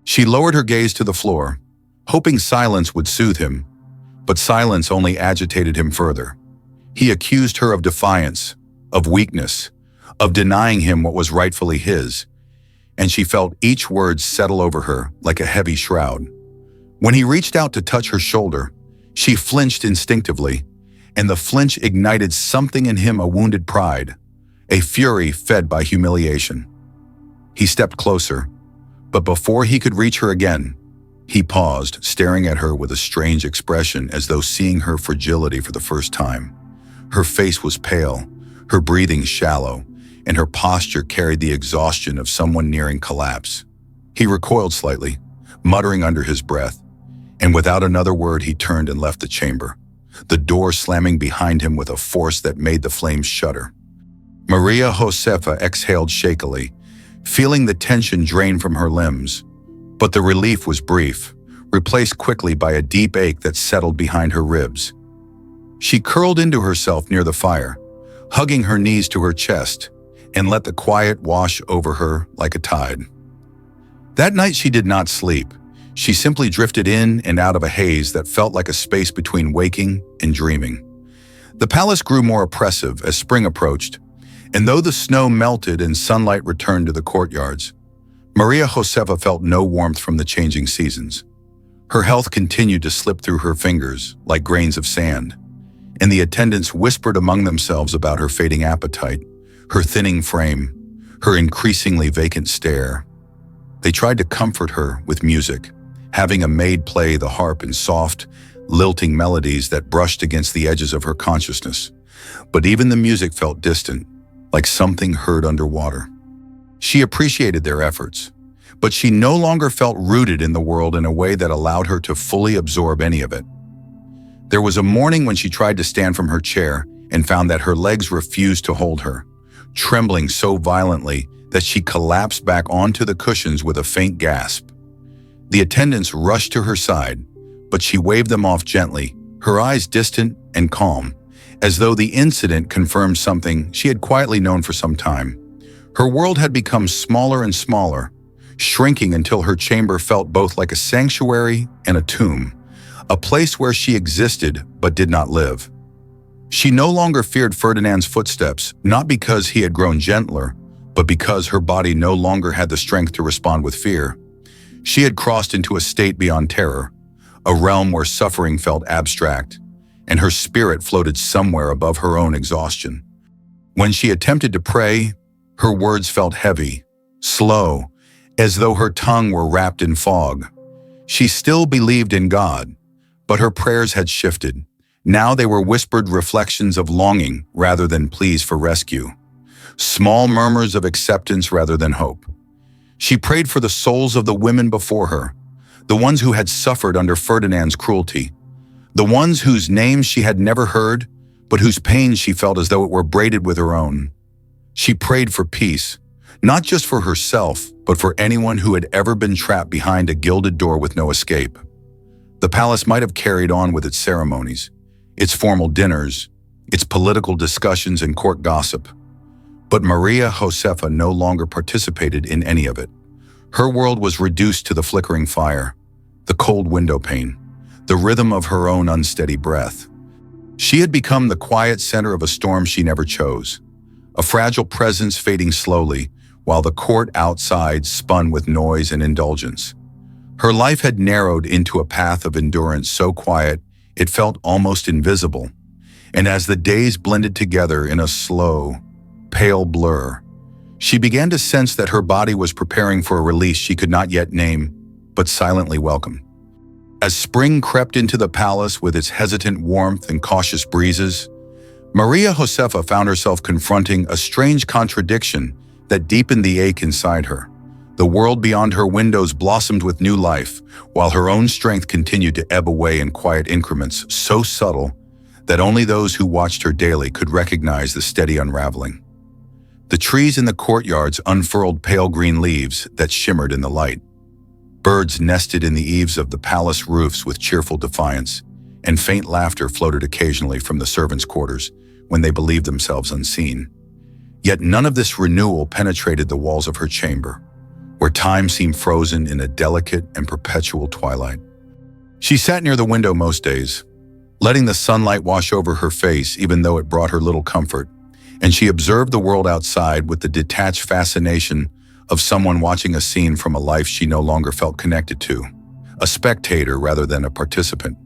She lowered her gaze to the floor, hoping silence would soothe him, but silence only agitated him further. He accused her of defiance, of weakness, of denying him what was rightfully his, and she felt each word settle over her like a heavy shroud. When he reached out to touch her shoulder, she flinched instinctively, and the flinch ignited something in him, a wounded pride, a fury fed by humiliation. He stepped closer, but before he could reach her again, he paused, staring at her with a strange expression as though seeing her fragility for the first time. Her face was pale, her breathing shallow, and her posture carried the exhaustion of someone nearing collapse. He recoiled slightly, muttering under his breath, and without another word he turned and left the chamber, the door slamming behind him with a force that made the flames shudder. Maria Josefa exhaled shakily, feeling the tension drain from her limbs. But the relief was brief, replaced quickly by a deep ache that settled behind her ribs. She curled into herself near the fire, hugging her knees to her chest, and let the quiet wash over her like a tide. That night she did not sleep. She simply drifted in and out of a haze that felt like a space between waking and dreaming. The palace grew more oppressive as spring approached, and though the snow melted and sunlight returned to the courtyards, Maria Josefa felt no warmth from the changing seasons. Her health continued to slip through her fingers like grains of sand, and the attendants whispered among themselves about her fading appetite, her thinning frame, her increasingly vacant stare. They tried to comfort her with music, having a maid play the harp in soft, lilting melodies that brushed against the edges of her consciousness. But even the music felt distant, like something heard underwater. She appreciated their efforts, but she no longer felt rooted in the world in a way that allowed her to fully absorb any of it. There was a morning when she tried to stand from her chair and found that her legs refused to hold her, trembling so violently that she collapsed back onto the cushions with a faint gasp. The attendants rushed to her side, but she waved them off gently, her eyes distant and calm, as though the incident confirmed something she had quietly known for some time. Her world had become smaller and smaller, shrinking until her chamber felt both like a sanctuary and a tomb, a place where she existed but did not live. She no longer feared Ferdinand's footsteps, not because he had grown gentler, but because her body no longer had the strength to respond with fear. She had crossed into a state beyond terror, a realm where suffering felt abstract, and her spirit floated somewhere above her own exhaustion. When she attempted to pray, her words felt heavy, slow, as though her tongue were wrapped in fog. She still believed in God, but her prayers had shifted. Now they were whispered reflections of longing rather than pleas for rescue, small murmurs of acceptance rather than hope. She prayed for the souls of the women before her, the ones who had suffered under Ferdinand's cruelty, the ones whose names she had never heard, but whose pain she felt as though it were braided with her own. She prayed for peace, not just for herself, but for anyone who had ever been trapped behind a gilded door with no escape. The palace might have carried on with its ceremonies, its formal dinners, its political discussions and court gossip. But Maria Josefa no longer participated in any of it. Her world was reduced to the flickering fire, the cold window pane, the rhythm of her own unsteady breath. She had become the quiet center of a storm she never chose, a fragile presence fading slowly, while the court outside spun with noise and indulgence. Her life had narrowed into a path of endurance so quiet it felt almost invisible, and as the days blended together in a slow, pale blur, she began to sense that her body was preparing for a release she could not yet name, but silently welcome. As spring crept into the palace with its hesitant warmth and cautious breezes, Maria Josefa found herself confronting a strange contradiction that deepened the ache inside her. The world beyond her windows blossomed with new life, while her own strength continued to ebb away in quiet increments so subtle that only those who watched her daily could recognize the steady unraveling. The trees in the courtyards unfurled pale green leaves that shimmered in the light. Birds nested in the eaves of the palace roofs with cheerful defiance, and faint laughter floated occasionally from the servants' quarters when they believed themselves unseen. Yet none of this renewal penetrated the walls of her chamber, where time seemed frozen in a delicate and perpetual twilight. She sat near the window most days, letting the sunlight wash over her face even though it brought her little comfort, and she observed the world outside with the detached fascination of someone watching a scene from a life she no longer felt connected to, a spectator rather than a participant,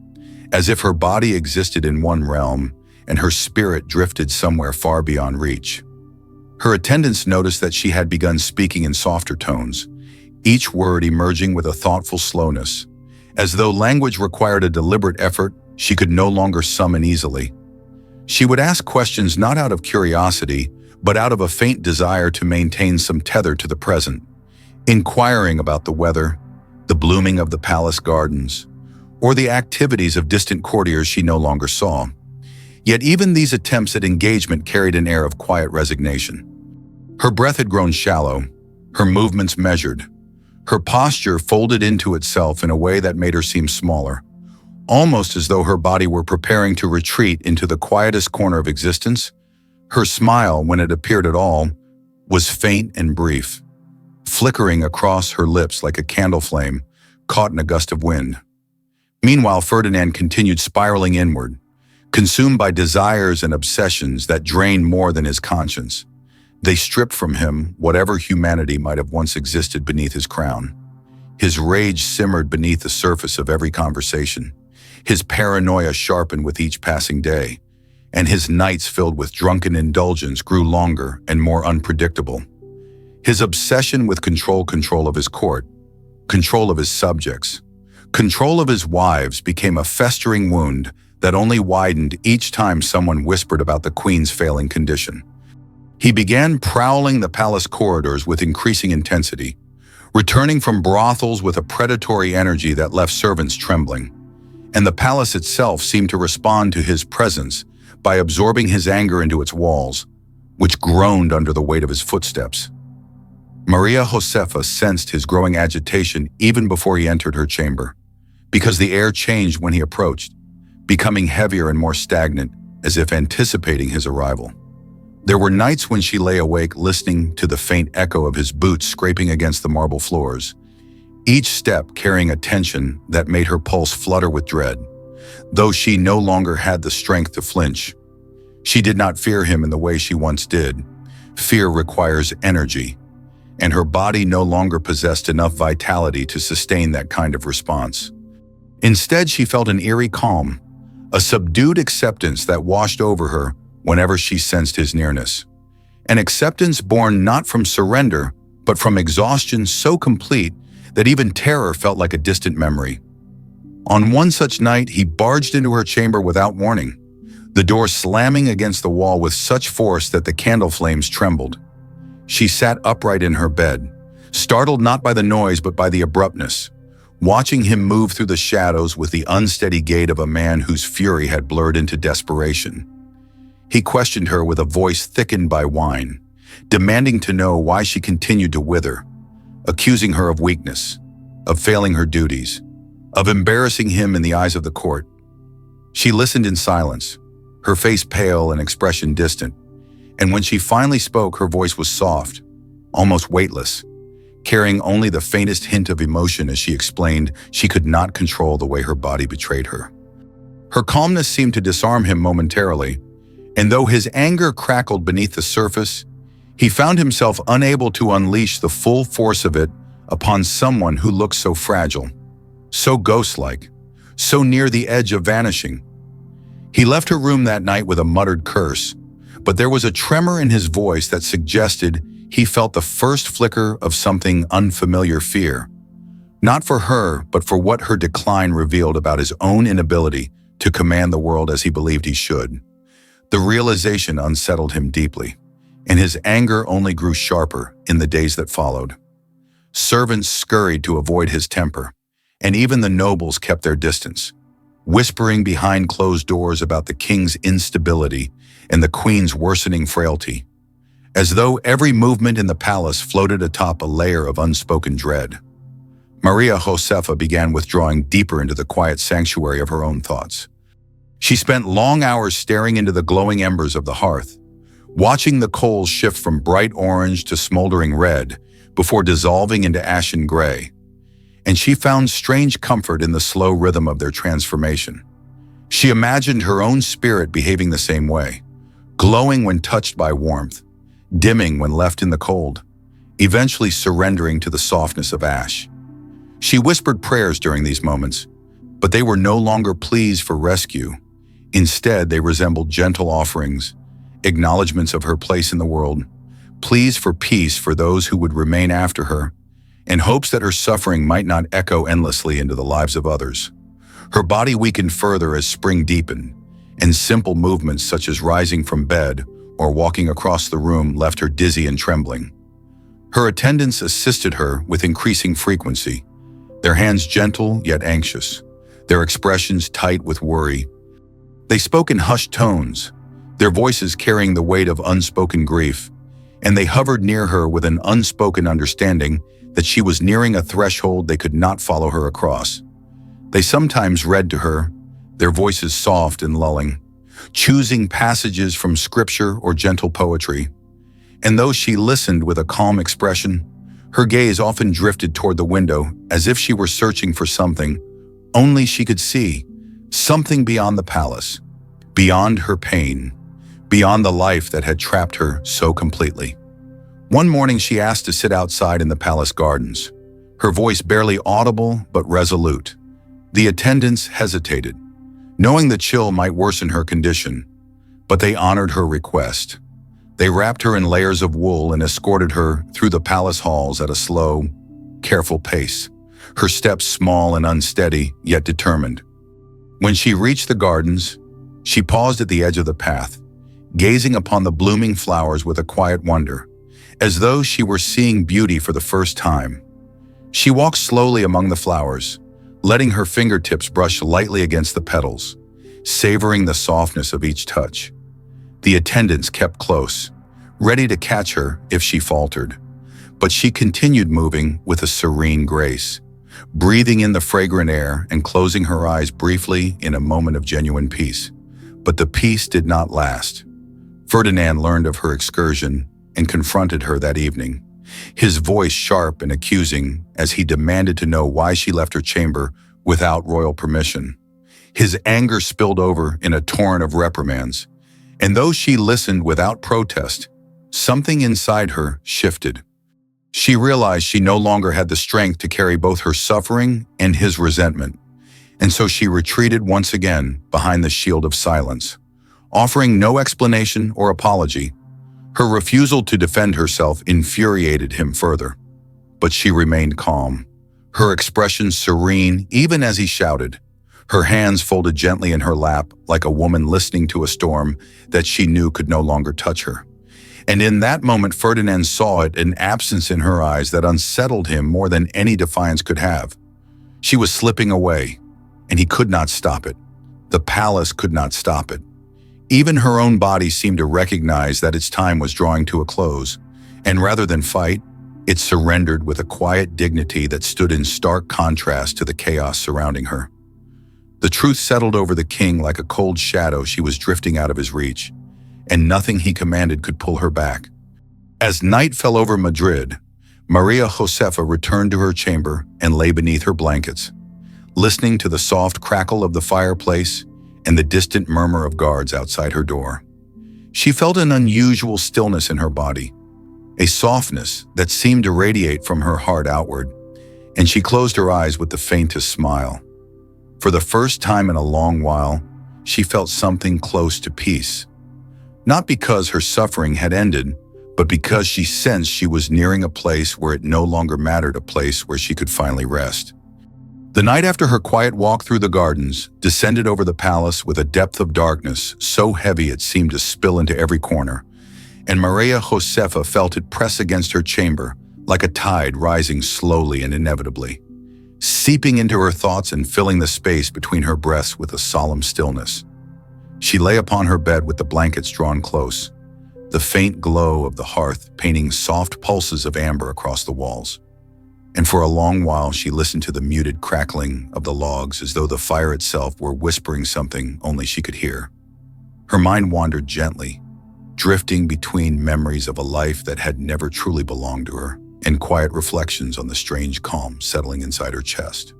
as if her body existed in one realm and her spirit drifted somewhere far beyond reach. Her attendants noticed that she had begun speaking in softer tones, each word emerging with a thoughtful slowness, as though language required a deliberate effort she could no longer summon easily. She would ask questions not out of curiosity, but out of a faint desire to maintain some tether to the present, inquiring about the weather, the blooming of the palace gardens, or the activities of distant courtiers she no longer saw. Yet even these attempts at engagement carried an air of quiet resignation. Her breath had grown shallow, her movements measured, her posture folded into itself in a way that made her seem smaller, almost as though her body were preparing to retreat into the quietest corner of existence. Her smile, when it appeared at all, was faint and brief, flickering across her lips like a candle flame caught in a gust of wind. Meanwhile, Ferdinand continued spiraling inward, consumed by desires and obsessions that drained more than his conscience. They stripped from him whatever humanity might have once existed beneath his crown. His rage simmered beneath the surface of every conversation. His paranoia sharpened with each passing day, and his nights filled with drunken indulgence grew longer and more unpredictable. His obsession with control of his court, control of his subjects, control of his wives became a festering wound that only widened each time someone whispered about the queen's failing condition. He began prowling the palace corridors with increasing intensity, returning from brothels with a predatory energy that left servants trembling. And the palace itself seemed to respond to his presence by absorbing his anger into its walls, which groaned under the weight of his footsteps. Maria Josefa sensed his growing agitation even before he entered her chamber, because the air changed when he approached, becoming heavier and more stagnant, as if anticipating his arrival. There were nights when she lay awake listening to the faint echo of his boots scraping against the marble floors, each step carrying a tension that made her pulse flutter with dread. Though she no longer had the strength to flinch, she did not fear him in the way she once did. Fear requires energy, and her body no longer possessed enough vitality to sustain that kind of response. Instead, she felt an eerie calm, a subdued acceptance that washed over her whenever she sensed his nearness. An acceptance born not from surrender, but from exhaustion so complete that even terror felt like a distant memory. On one such night, he barged into her chamber without warning, the door slamming against the wall with such force that the candle flames trembled. She sat upright in her bed, startled not by the noise but by the abruptness, watching him move through the shadows with the unsteady gait of a man whose fury had blurred into desperation. He questioned her with a voice thickened by wine, demanding to know why she continued to wither, accusing her of weakness, of failing her duties, of embarrassing him in the eyes of the court. She listened in silence, her face pale and expression distant, and when she finally spoke, her voice was soft, almost weightless, carrying only the faintest hint of emotion as she explained she could not control the way her body betrayed her. Her calmness seemed to disarm him momentarily, and though his anger crackled beneath the surface, he found himself unable to unleash the full force of it upon someone who looked so fragile, so ghost-like, so near the edge of vanishing. He left her room that night with a muttered curse, but there was a tremor in his voice that suggested he felt the first flicker of something unfamiliar fear, not for her, but for what her decline revealed about his own inability to command the world as he believed he should. The realization unsettled him deeply, and his anger only grew sharper in the days that followed. Servants scurried to avoid his temper, and even the nobles kept their distance, whispering behind closed doors about the king's instability and the queen's worsening frailty, as though every movement in the palace floated atop a layer of unspoken dread. Maria Josefa began withdrawing deeper into the quiet sanctuary of her own thoughts. She spent long hours staring into the glowing embers of the hearth, watching the coals shift from bright orange to smoldering red before dissolving into ashen gray, and she found strange comfort in the slow rhythm of their transformation. She imagined her own spirit behaving the same way, glowing when touched by warmth, dimming when left in the cold, eventually surrendering to the softness of ash. She whispered prayers during these moments, but they were no longer pleas for rescue. Instead, they resembled gentle offerings, acknowledgments of her place in the world, pleas for peace for those who would remain after her, and hopes that her suffering might not echo endlessly into the lives of others. Her body weakened further as spring deepened, and simple movements such as rising from bed or walking across the room left her dizzy and trembling. Her attendants assisted her with increasing frequency, their hands gentle yet anxious, their expressions tight with worry. They spoke in hushed tones, their voices carrying the weight of unspoken grief, and they hovered near her with an unspoken understanding that she was nearing a threshold they could not follow her across. They sometimes read to her, their voices soft and lulling, choosing passages from scripture or gentle poetry. And though she listened with a calm expression, her gaze often drifted toward the window as if she were searching for something only she could see, something beyond the palace, beyond her pain, beyond the life that had trapped her so completely. One morning she asked to sit outside in the palace gardens, her voice barely audible but resolute. The attendants hesitated, knowing the chill might worsen her condition, but they honored her request. They wrapped her in layers of wool and escorted her through the palace halls at a slow, careful pace, her steps small and unsteady, yet determined. When she reached the gardens, she paused at the edge of the path, gazing upon the blooming flowers with a quiet wonder, as though she were seeing beauty for the first time. She walked slowly among the flowers, letting her fingertips brush lightly against the petals, savoring the softness of each touch. The attendants kept close, ready to catch her if she faltered, but she continued moving with a serene grace, breathing in the fragrant air and closing her eyes briefly in a moment of genuine peace. But the peace did not last. Ferdinand learned of her excursion and confronted her that evening, his voice sharp and accusing as he demanded to know why she left her chamber without royal permission. His anger spilled over in a torrent of reprimands, and though she listened without protest, something inside her shifted. She realized she no longer had the strength to carry both her suffering and his resentment, and so she retreated once again behind the shield of silence, offering no explanation or apology. Her refusal to defend herself infuriated him further, but she remained calm, her expression serene even as he shouted, her hands folded gently in her lap like a woman listening to a storm that she knew could no longer touch her. And in that moment, Ferdinand saw it, an absence in her eyes that unsettled him more than any defiance could have. She was slipping away, and he could not stop it. The palace could not stop it. Even her own body seemed to recognize that its time was drawing to a close, and rather than fight, it surrendered with a quiet dignity that stood in stark contrast to the chaos surrounding her. The truth settled over the king like a cold shadow. She was drifting out of his reach, and nothing he commanded could pull her back. As night fell over Madrid, Maria Josefa returned to her chamber and lay beneath her blankets, listening to the soft crackle of the fireplace and the distant murmur of guards outside her door. She felt an unusual stillness in her body, a softness that seemed to radiate from her heart outward, and she closed her eyes with the faintest smile. For the first time in a long while, she felt something close to peace. Not because her suffering had ended, but because she sensed she was nearing a place where it no longer mattered, a place where she could finally rest. The night after her quiet walk through the gardens descended over the palace with a depth of darkness so heavy it seemed to spill into every corner, and Maria Josefa felt it press against her chamber like a tide rising slowly and inevitably, seeping into her thoughts and filling the space between her breaths with a solemn stillness. She lay upon her bed with the blankets drawn close, the faint glow of the hearth painting soft pulses of amber across the walls. And for a long while she listened to the muted crackling of the logs as though the fire itself were whispering something only she could hear. Her mind wandered gently, drifting between memories of a life that had never truly belonged to her and quiet reflections on the strange calm settling inside her chest.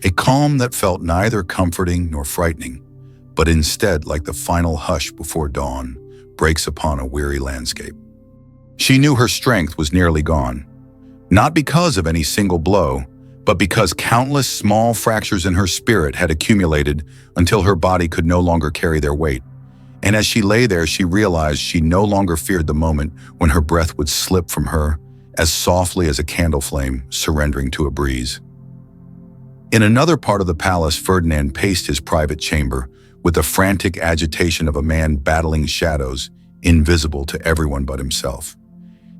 A calm that felt neither comforting nor frightening, but instead like the final hush before dawn breaks upon a weary landscape. She knew her strength was nearly gone, not because of any single blow, but because countless small fractures in her spirit had accumulated until her body could no longer carry their weight. And as she lay there, she realized she no longer feared the moment when her breath would slip from her as softly as a candle flame surrendering to a breeze. In another part of the palace, Ferdinand paced his private chamber with the frantic agitation of a man battling shadows invisible to everyone but himself,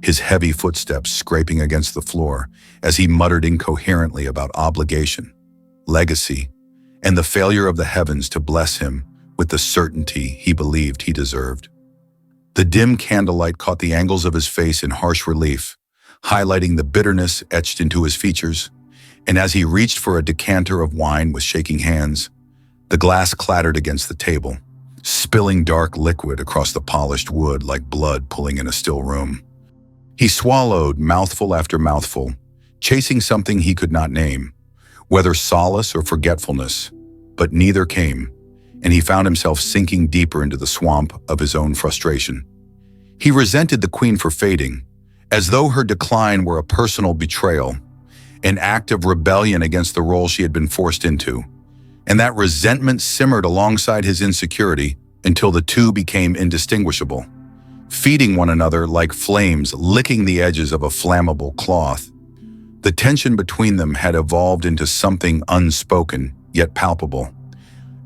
his heavy footsteps scraping against the floor as he muttered incoherently about obligation, legacy, and the failure of the heavens to bless him with the certainty he believed he deserved. The dim candlelight caught the angles of his face in harsh relief, highlighting the bitterness etched into his features, and as he reached for a decanter of wine with shaking hands, the glass clattered against the table, spilling dark liquid across the polished wood like blood pulling in a still room. He swallowed mouthful after mouthful, chasing something he could not name, whether solace or forgetfulness, but neither came, and he found himself sinking deeper into the swamp of his own frustration. He resented the queen for fading, as though her decline were a personal betrayal, an act of rebellion against the role she had been forced into, and that resentment simmered alongside his insecurity until the two became indistinguishable, feeding one another like flames licking the edges of a flammable cloth. The tension between them had evolved into something unspoken, yet palpable.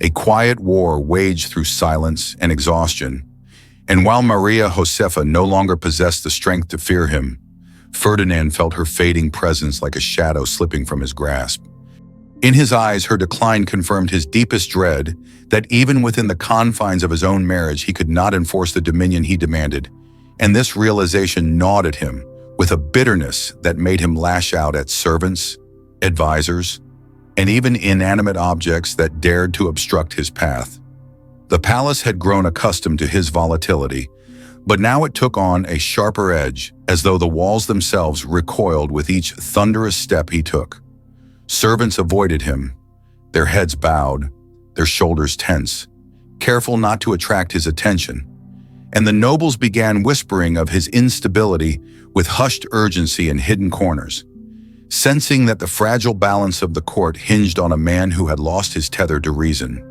A quiet war waged through silence and exhaustion, and while Maria Josefa no longer possessed the strength to fear him, Ferdinand felt her fading presence like a shadow slipping from his grasp. In his eyes, her decline confirmed his deepest dread that even within the confines of his own marriage, he could not enforce the dominion he demanded, and this realization gnawed at him with a bitterness that made him lash out at servants, advisors, and even inanimate objects that dared to obstruct his path. The palace had grown accustomed to his volatility, but now it took on a sharper edge, as though the walls themselves recoiled with each thunderous step he took. Servants avoided him, their heads bowed, their shoulders tense, careful not to attract his attention, and the nobles began whispering of his instability with hushed urgency in hidden corners, sensing that the fragile balance of the court hinged on a man who had lost his tether to reason.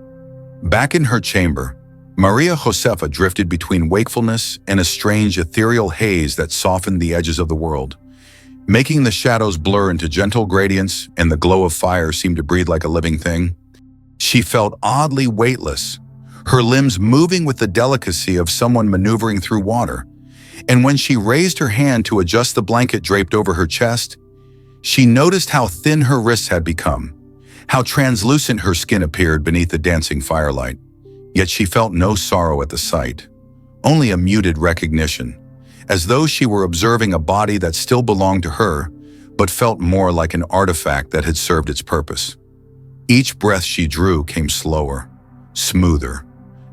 Back in her chamber, Maria Josefa drifted between wakefulness and a strange ethereal haze that softened the edges of the world, making the shadows blur into gentle gradients and the glow of fire seemed to breathe like a living thing. She felt oddly weightless, her limbs moving with the delicacy of someone maneuvering through water, and when she raised her hand to adjust the blanket draped over her chest, she noticed how thin her wrists had become, how translucent her skin appeared beneath the dancing firelight. Yet she felt no sorrow at the sight, only a muted recognition, as though she were observing a body that still belonged to her, but felt more like an artifact that had served its purpose. Each breath she drew came slower, smoother,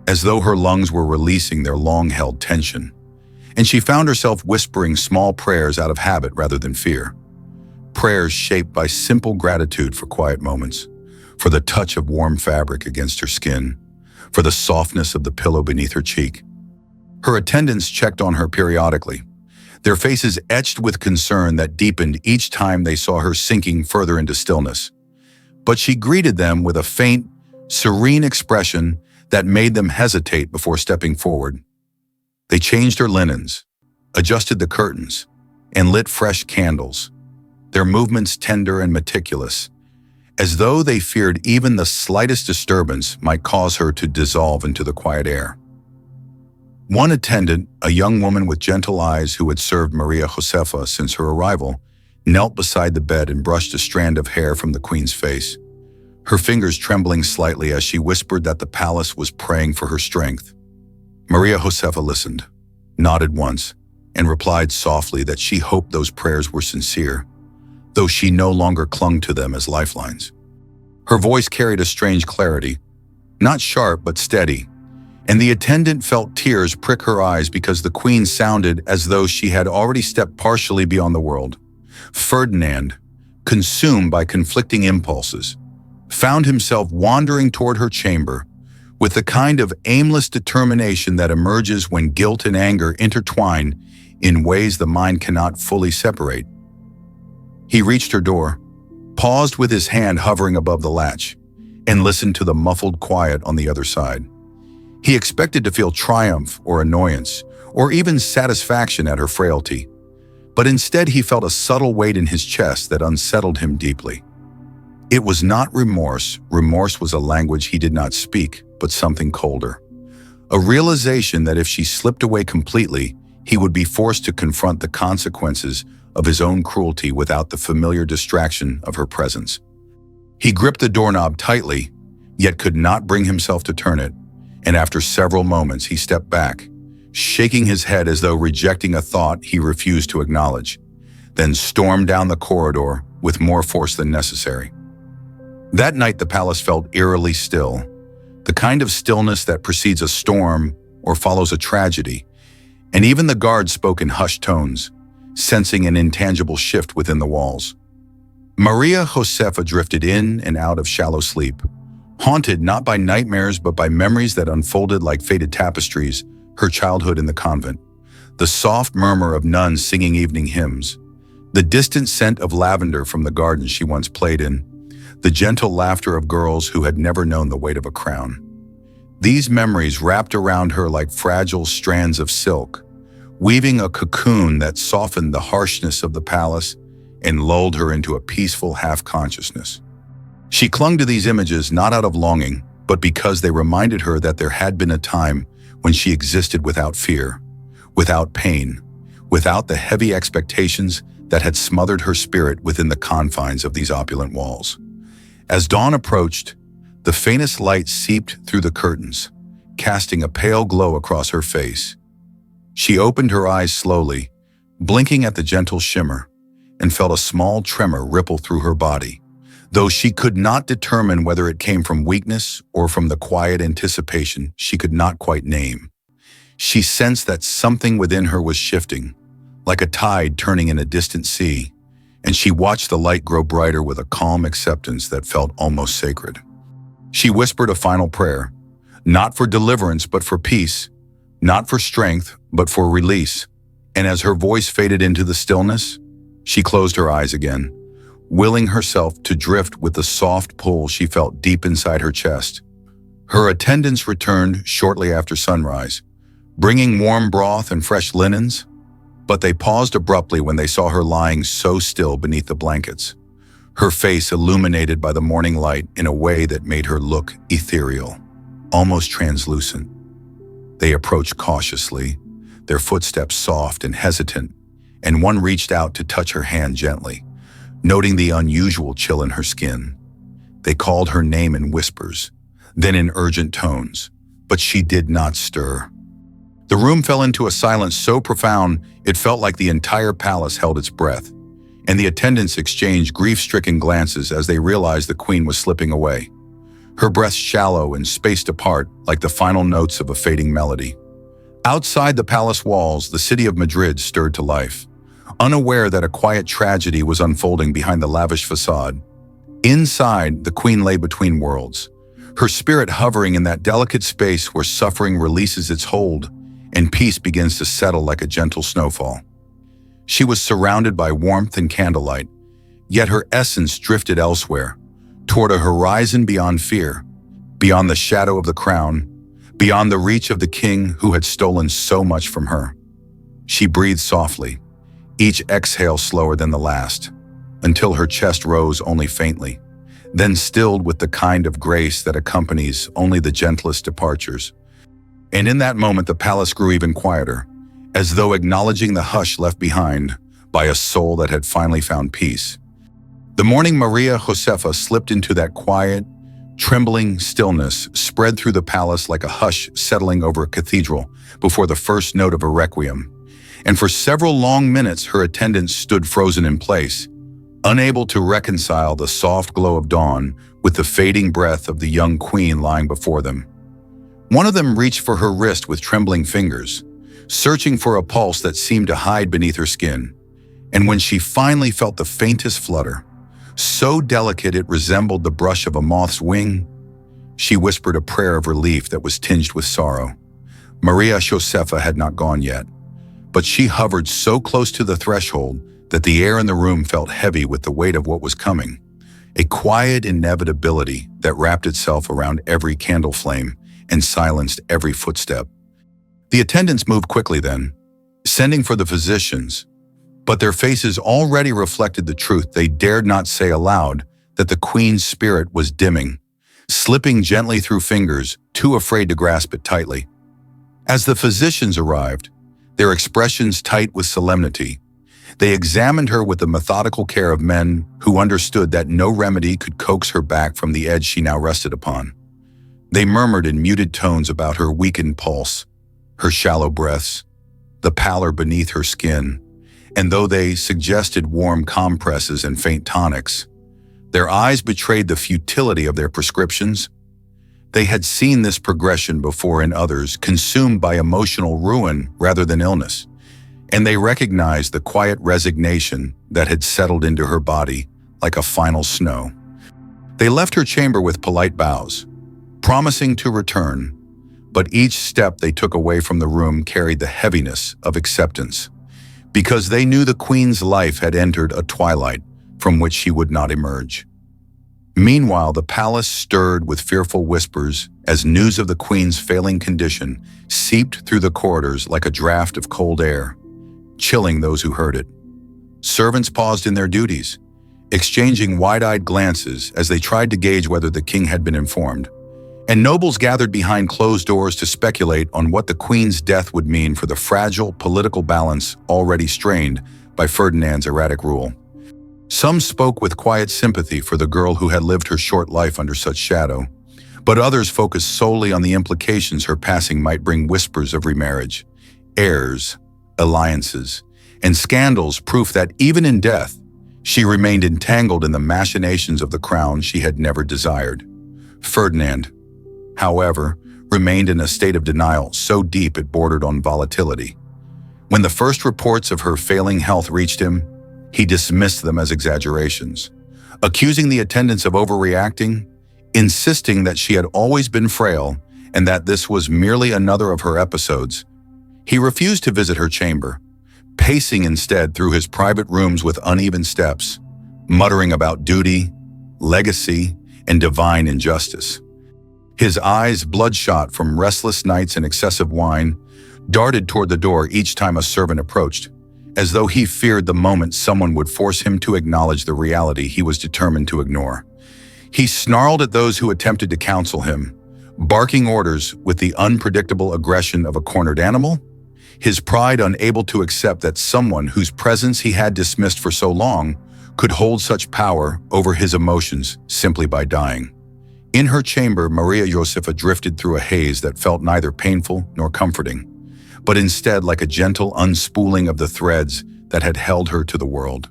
as though her lungs were releasing their long-held tension, and she found herself whispering small prayers out of habit rather than fear. Prayers shaped by simple gratitude for quiet moments, for the touch of warm fabric against her skin, for the softness of the pillow beneath her cheek. Her attendants checked on her periodically, their faces etched with concern that deepened each time they saw her sinking further into stillness. But she greeted them with a faint, serene expression that made them hesitate before stepping forward. They changed her linens, adjusted the curtains, and lit fresh candles, their movements tender and meticulous, as though they feared even the slightest disturbance might cause her to dissolve into the quiet air. One attendant, a young woman with gentle eyes who had served Maria Josefa since her arrival, knelt beside the bed and brushed a strand of hair from the queen's face, her fingers trembling slightly as she whispered that the palace was praying for her strength. Maria Josefa listened, nodded once, and replied softly that she hoped those prayers were sincere, though she no longer clung to them as lifelines. Her voice carried a strange clarity, not sharp but steady, and the attendant felt tears prick her eyes because the queen sounded as though she had already stepped partially beyond the world. Ferdinand, consumed by conflicting impulses, found himself wandering toward her chamber with the kind of aimless determination that emerges when guilt and anger intertwine in ways the mind cannot fully separate. He reached her door, paused with his hand hovering above the latch, and listened to the muffled quiet on the other side. He expected to feel triumph or annoyance, or even satisfaction at her frailty, but instead he felt a subtle weight in his chest that unsettled him deeply. It was not remorse. Remorse was a language he did not speak, but something colder. A realization that if she slipped away completely, he would be forced to confront the consequences of his own cruelty without the familiar distraction of her presence. He gripped the doorknob tightly, yet could not bring himself to turn it, and after several moments he stepped back, shaking his head as though rejecting a thought he refused to acknowledge, then stormed down the corridor with more force than necessary. That night the palace felt eerily still, the kind of stillness that precedes a storm or follows a tragedy, and even the guards spoke in hushed tones, sensing an intangible shift within the walls. Maria Josefa drifted in and out of shallow sleep, haunted not by nightmares but by memories that unfolded like faded tapestries, her childhood in the convent, the soft murmur of nuns singing evening hymns, the distant scent of lavender from the garden she once played in, the gentle laughter of girls who had never known the weight of a crown. These memories wrapped around her like fragile strands of silk, weaving a cocoon that softened the harshness of the palace and lulled her into a peaceful half-consciousness. She clung to these images not out of longing, but because they reminded her that there had been a time when she existed without fear, without pain, without the heavy expectations that had smothered her spirit within the confines of these opulent walls. As dawn approached, the faintest light seeped through the curtains, casting a pale glow across her face. She opened her eyes slowly, blinking at the gentle shimmer, and felt a small tremor ripple through her body, though she could not determine whether it came from weakness or from the quiet anticipation she could not quite name. She sensed that something within her was shifting, like a tide turning in a distant sea, and she watched the light grow brighter with a calm acceptance that felt almost sacred. She whispered a final prayer, not for deliverance but for peace, not for strength but for release, and as her voice faded into the stillness, she closed her eyes again, willing herself to drift with the soft pull she felt deep inside her chest. Her attendants returned shortly after sunrise, bringing warm broth and fresh linens, but they paused abruptly when they saw her lying so still beneath the blankets, her face illuminated by the morning light in a way that made her look ethereal, almost translucent. They approached cautiously, their footsteps soft and hesitant, and one reached out to touch her hand gently, noting the unusual chill in her skin. They called her name in whispers, then in urgent tones, but she did not stir. The room fell into a silence so profound it felt like the entire palace held its breath, and the attendants exchanged grief-stricken glances as they realized the queen was slipping away, her breath shallow and spaced apart like the final notes of a fading melody. Outside the palace walls, the city of Madrid stirred to life, unaware that a quiet tragedy was unfolding behind the lavish facade. Inside, the queen lay between worlds, her spirit hovering in that delicate space where suffering releases its hold and peace begins to settle like a gentle snowfall. She was surrounded by warmth and candlelight, yet her essence drifted elsewhere, toward a horizon beyond fear, beyond the shadow of the crown, beyond the reach of the king who had stolen so much from her. She breathed softly, each exhale slower than the last, until her chest rose only faintly, then stilled with the kind of grace that accompanies only the gentlest departures. And in that moment the palace grew even quieter, as though acknowledging the hush left behind by a soul that had finally found peace. The morning Maria Josefa slipped into that quiet, trembling stillness spread through the palace like a hush settling over a cathedral before the first note of a requiem. And for several long minutes her attendants stood frozen in place, unable to reconcile the soft glow of dawn with the fading breath of the young queen lying before them. One of them reached for her wrist with trembling fingers, searching for a pulse that seemed to hide beneath her skin. And when she finally felt the faintest flutter, so delicate it resembled the brush of a moth's wing, she whispered a prayer of relief that was tinged with sorrow. Maria Josefa had not gone yet, but she hovered so close to the threshold that the air in the room felt heavy with the weight of what was coming, a quiet inevitability that wrapped itself around every candle flame and silenced every footstep. The attendants moved quickly then, sending for the physicians, but their faces already reflected the truth they dared not say aloud, that the queen's spirit was dimming, slipping gently through fingers, too afraid to grasp it tightly. As the physicians arrived, their expressions tight with solemnity, they examined her with the methodical care of men who understood that no remedy could coax her back from the edge she now rested upon. They murmured in muted tones about her weakened pulse, her shallow breaths, the pallor beneath her skin, and though they suggested warm compresses and faint tonics, their eyes betrayed the futility of their prescriptions. They had seen this progression before in others consumed by emotional ruin rather than illness, and they recognized the quiet resignation that had settled into her body like a final snow. They left her chamber with polite bows, promising to return, but each step they took away from the room carried the heaviness of acceptance, because they knew the queen's life had entered a twilight from which she would not emerge. Meanwhile, the palace stirred with fearful whispers as news of the queen's failing condition seeped through the corridors like a draft of cold air, chilling those who heard it. Servants paused in their duties, exchanging wide-eyed glances as they tried to gauge whether the king had been informed, and nobles gathered behind closed doors to speculate on what the queen's death would mean for the fragile political balance already strained by Ferdinand's erratic rule. Some spoke with quiet sympathy for the girl who had lived her short life under such shadow, but others focused solely on the implications her passing might bring: whispers of remarriage, heirs, alliances, and scandals, proof that even in death, she remained entangled in the machinations of the crown she had never desired. Ferdinand, however, remained in a state of denial so deep it bordered on volatility. When the first reports of her failing health reached him, he dismissed them as exaggerations, accusing the attendants of overreacting, insisting that she had always been frail and that this was merely another of her episodes. He refused to visit her chamber, pacing instead through his private rooms with uneven steps, muttering about duty, legacy, and divine injustice. His eyes, bloodshot from restless nights and excessive wine, darted toward the door each time a servant approached, as though he feared the moment someone would force him to acknowledge the reality he was determined to ignore. He snarled at those who attempted to counsel him, barking orders with the unpredictable aggression of a cornered animal, his pride unable to accept that someone whose presence he had dismissed for so long could hold such power over his emotions simply by dying. In her chamber, Maria Josefa drifted through a haze that felt neither painful nor comforting, but instead like a gentle unspooling of the threads that had held her to the world.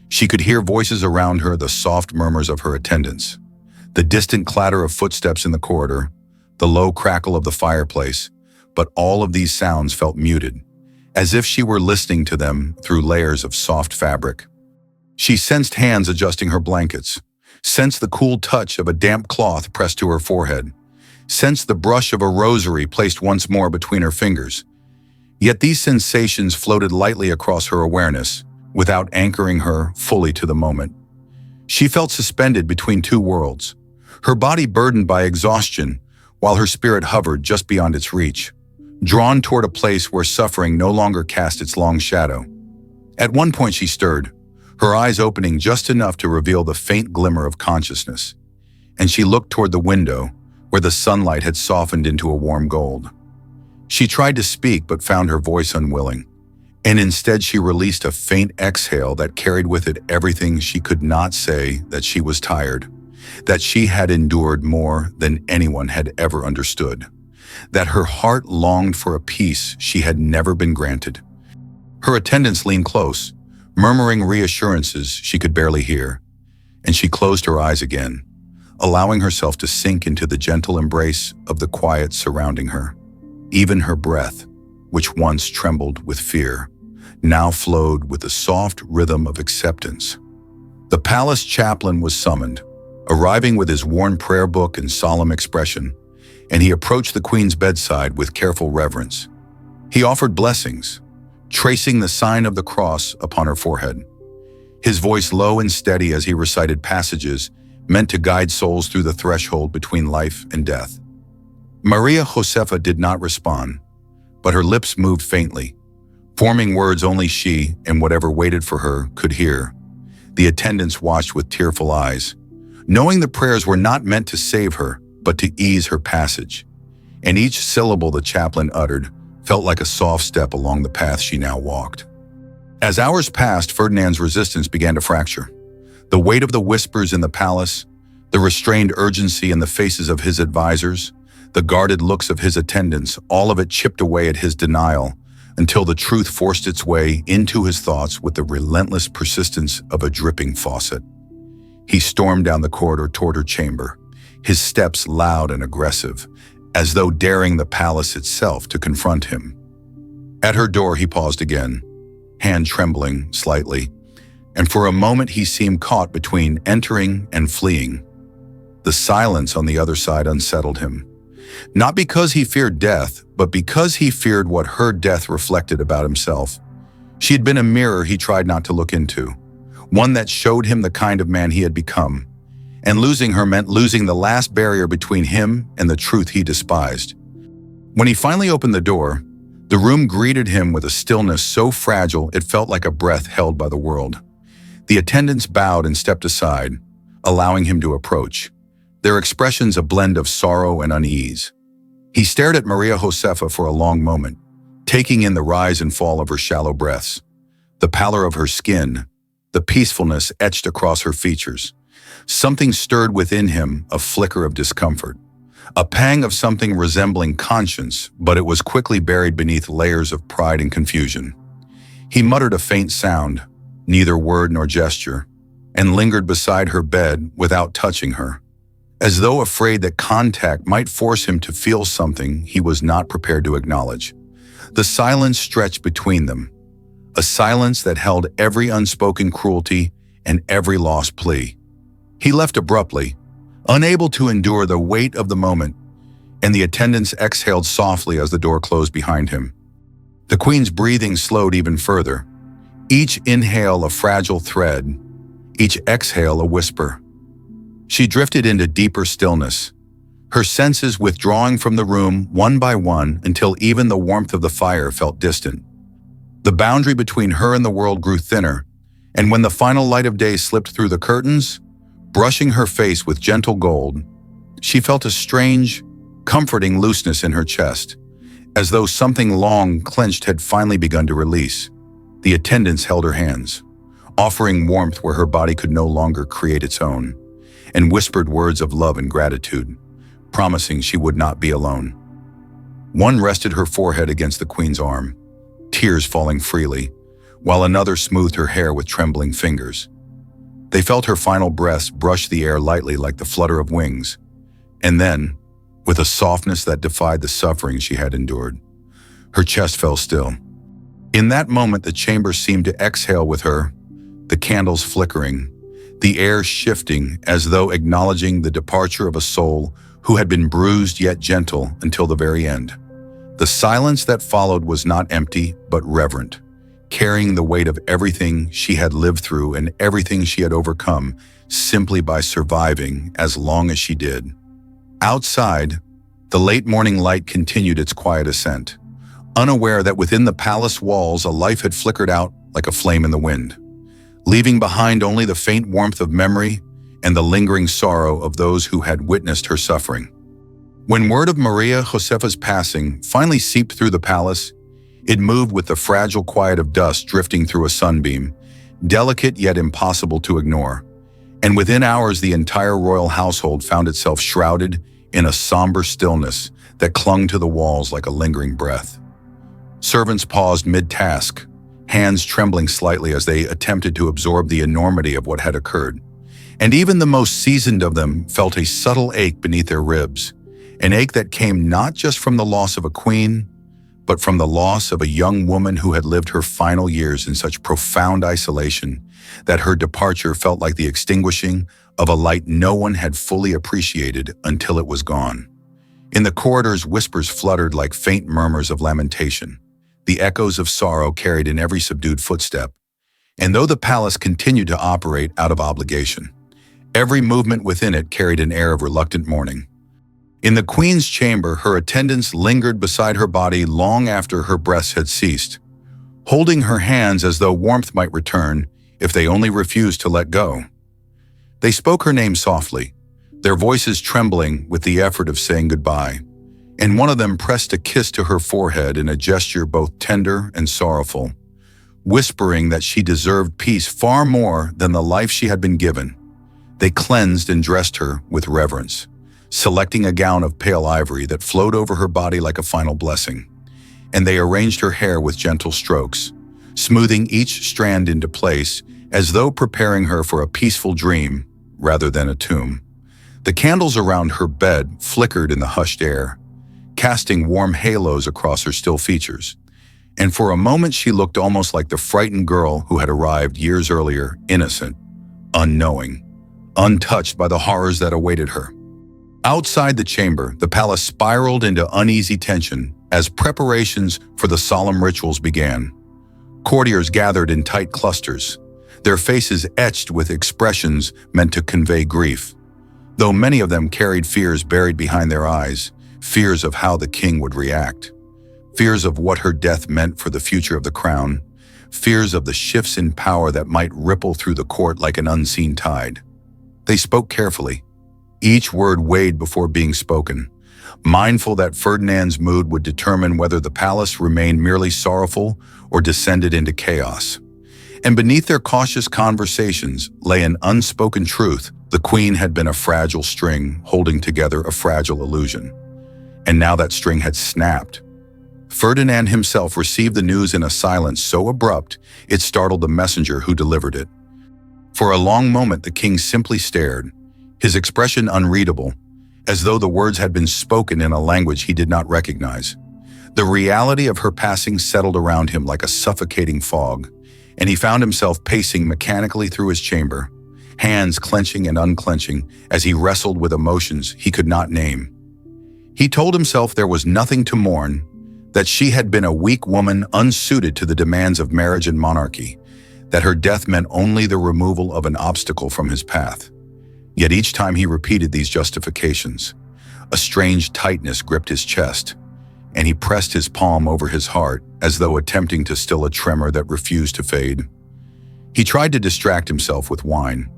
She could hear voices around her, the soft murmurs of her attendants, the distant clatter of footsteps in the corridor, the low crackle of the fireplace, but all of these sounds felt muted, as if she were listening to them through layers of soft fabric. She sensed hands adjusting her blankets, sensed the cool touch of a damp cloth pressed to her forehead, sensed the brush of a rosary placed once more between her fingers. Yet these sensations floated lightly across her awareness, without anchoring her fully to the moment. She felt suspended between two worlds, her body burdened by exhaustion, while her spirit hovered just beyond its reach, drawn toward a place where suffering no longer cast its long shadow. At one point she stirred, her eyes opening just enough to reveal the faint glimmer of consciousness, and she looked toward the window, where the sunlight had softened into a warm gold. She tried to speak but found her voice unwilling, and instead she released a faint exhale that carried with it everything she could not say: that she was tired, that she had endured more than anyone had ever understood, that her heart longed for a peace she had never been granted. Her attendants leaned close, murmuring reassurances she could barely hear, and she closed her eyes again, allowing herself to sink into the gentle embrace of the quiet surrounding her. Even her breath, which once trembled with fear, now flowed with the soft rhythm of acceptance. The palace chaplain was summoned, arriving with his worn prayer book and solemn expression, and he approached the queen's bedside with careful reverence. He offered blessings, tracing the sign of the cross upon her forehead, his voice low and steady as he recited passages meant to guide souls through the threshold between life and death. Maria Josefa did not respond, but her lips moved faintly, forming words only she and whatever waited for her could hear. The attendants watched with tearful eyes, knowing the prayers were not meant to save her, but to ease her passage, and each syllable the chaplain uttered felt like a soft step along the path she now walked. As hours passed, Ferdinand's resistance began to fracture. The weight of the whispers in the palace, the restrained urgency in the faces of his advisors, the guarded looks of his attendants, all of it chipped away at his denial until the truth forced its way into his thoughts with the relentless persistence of a dripping faucet. He stormed down the corridor toward her chamber, his steps loud and aggressive, as though daring the palace itself to confront him. At her door he paused again, hand trembling slightly, and for a moment he seemed caught between entering and fleeing. The silence on the other side unsettled him. Not because he feared death, but because he feared what her death reflected about himself. She had been a mirror he tried not to look into, one that showed him the kind of man he had become. And losing her meant losing the last barrier between him and the truth he despised. When he finally opened the door, the room greeted him with a stillness so fragile it felt like a breath held by the world. The attendants bowed and stepped aside, allowing him to approach, their expressions a blend of sorrow and unease. He stared at Maria Josefa for a long moment, taking in the rise and fall of her shallow breaths, the pallor of her skin, the peacefulness etched across her features. Something stirred within him, a flicker of discomfort, a pang of something resembling conscience, but it was quickly buried beneath layers of pride and confusion. He muttered a faint sound, neither word nor gesture, and lingered beside her bed without touching her, as though afraid that contact might force him to feel something he was not prepared to acknowledge. The silence stretched between them, a silence that held every unspoken cruelty and every lost plea. He left abruptly, unable to endure the weight of the moment, and the attendants exhaled softly as the door closed behind him. The queen's breathing slowed even further, each inhale a fragile thread, each exhale a whisper. She drifted into deeper stillness, her senses withdrawing from the room one by one until even the warmth of the fire felt distant. The boundary between her and the world grew thinner, and when the final light of day slipped through the curtains, brushing her face with gentle gold, she felt a strange, comforting looseness in her chest, as though something long clenched had finally begun to release. The attendants held her hands, offering warmth where her body could no longer create its own, and whispered words of love and gratitude, promising she would not be alone. One rested her forehead against the queen's arm, tears falling freely, while another smoothed her hair with trembling fingers. They felt her final breaths brush the air lightly like the flutter of wings, and then, with a softness that defied the suffering she had endured, her chest fell still. In that moment, the chamber seemed to exhale with her, the candles flickering, the air shifting as though acknowledging the departure of a soul who had been bruised yet gentle until the very end. The silence that followed was not empty, but reverent, carrying the weight of everything she had lived through and everything she had overcome simply by surviving as long as she did. Outside, the late morning light continued its quiet ascent, unaware that within the palace walls a life had flickered out like a flame in the wind, leaving behind only the faint warmth of memory and the lingering sorrow of those who had witnessed her suffering. When word of Maria Josefa's passing finally seeped through the palace, it moved with the fragile quiet of dust drifting through a sunbeam, delicate yet impossible to ignore. And within hours, the entire royal household found itself shrouded in a somber stillness that clung to the walls like a lingering breath. Servants paused mid-task, hands trembling slightly as they attempted to absorb the enormity of what had occurred. And even the most seasoned of them felt a subtle ache beneath their ribs, an ache that came not just from the loss of a queen, but from the loss of a young woman who had lived her final years in such profound isolation that her departure felt like the extinguishing of a light no one had fully appreciated until it was gone. In the corridors, whispers fluttered like faint murmurs of lamentation, the echoes of sorrow carried in every subdued footstep. And though the palace continued to operate out of obligation, every movement within it carried an air of reluctant mourning. In the queen's chamber, her attendants lingered beside her body long after her breaths had ceased, holding her hands as though warmth might return if they only refused to let go. They spoke her name softly, their voices trembling with the effort of saying goodbye, and one of them pressed a kiss to her forehead in a gesture both tender and sorrowful, whispering that she deserved peace far more than the life she had been given. They cleansed and dressed her with reverence, selecting a gown of pale ivory that flowed over her body like a final blessing, and they arranged her hair with gentle strokes, smoothing each strand into place as though preparing her for a peaceful dream rather than a tomb. The candles around her bed flickered in the hushed air, casting warm halos across her still features, and for a moment she looked almost like the frightened girl who had arrived years earlier, innocent, unknowing, untouched by the horrors that awaited her. Outside the chamber, the palace spiraled into uneasy tension as preparations for the solemn rituals began. Courtiers gathered in tight clusters, their faces etched with expressions meant to convey grief, though many of them carried fears buried behind their eyes, fears of how the king would react, fears of what her death meant for the future of the crown, fears of the shifts in power that might ripple through the court like an unseen tide. They spoke carefully, each word weighed before being spoken, mindful that Ferdinand's mood would determine whether the palace remained merely sorrowful or descended into chaos. And beneath their cautious conversations lay an unspoken truth: the queen had been a fragile string holding together a fragile illusion. And now that string had snapped. Ferdinand himself received the news in a silence so abrupt it startled the messenger who delivered it. For a long moment the king simply stared, his expression unreadable, as though the words had been spoken in a language he did not recognize. The reality of her passing settled around him like a suffocating fog, and he found himself pacing mechanically through his chamber, hands clenching and unclenching as he wrestled with emotions he could not name. He told himself there was nothing to mourn, that she had been a weak woman unsuited to the demands of marriage and monarchy, that her death meant only the removal of an obstacle from his path. Yet each time he repeated these justifications, a strange tightness gripped his chest, and he pressed his palm over his heart as though attempting to still a tremor that refused to fade. He tried to distract himself with wine,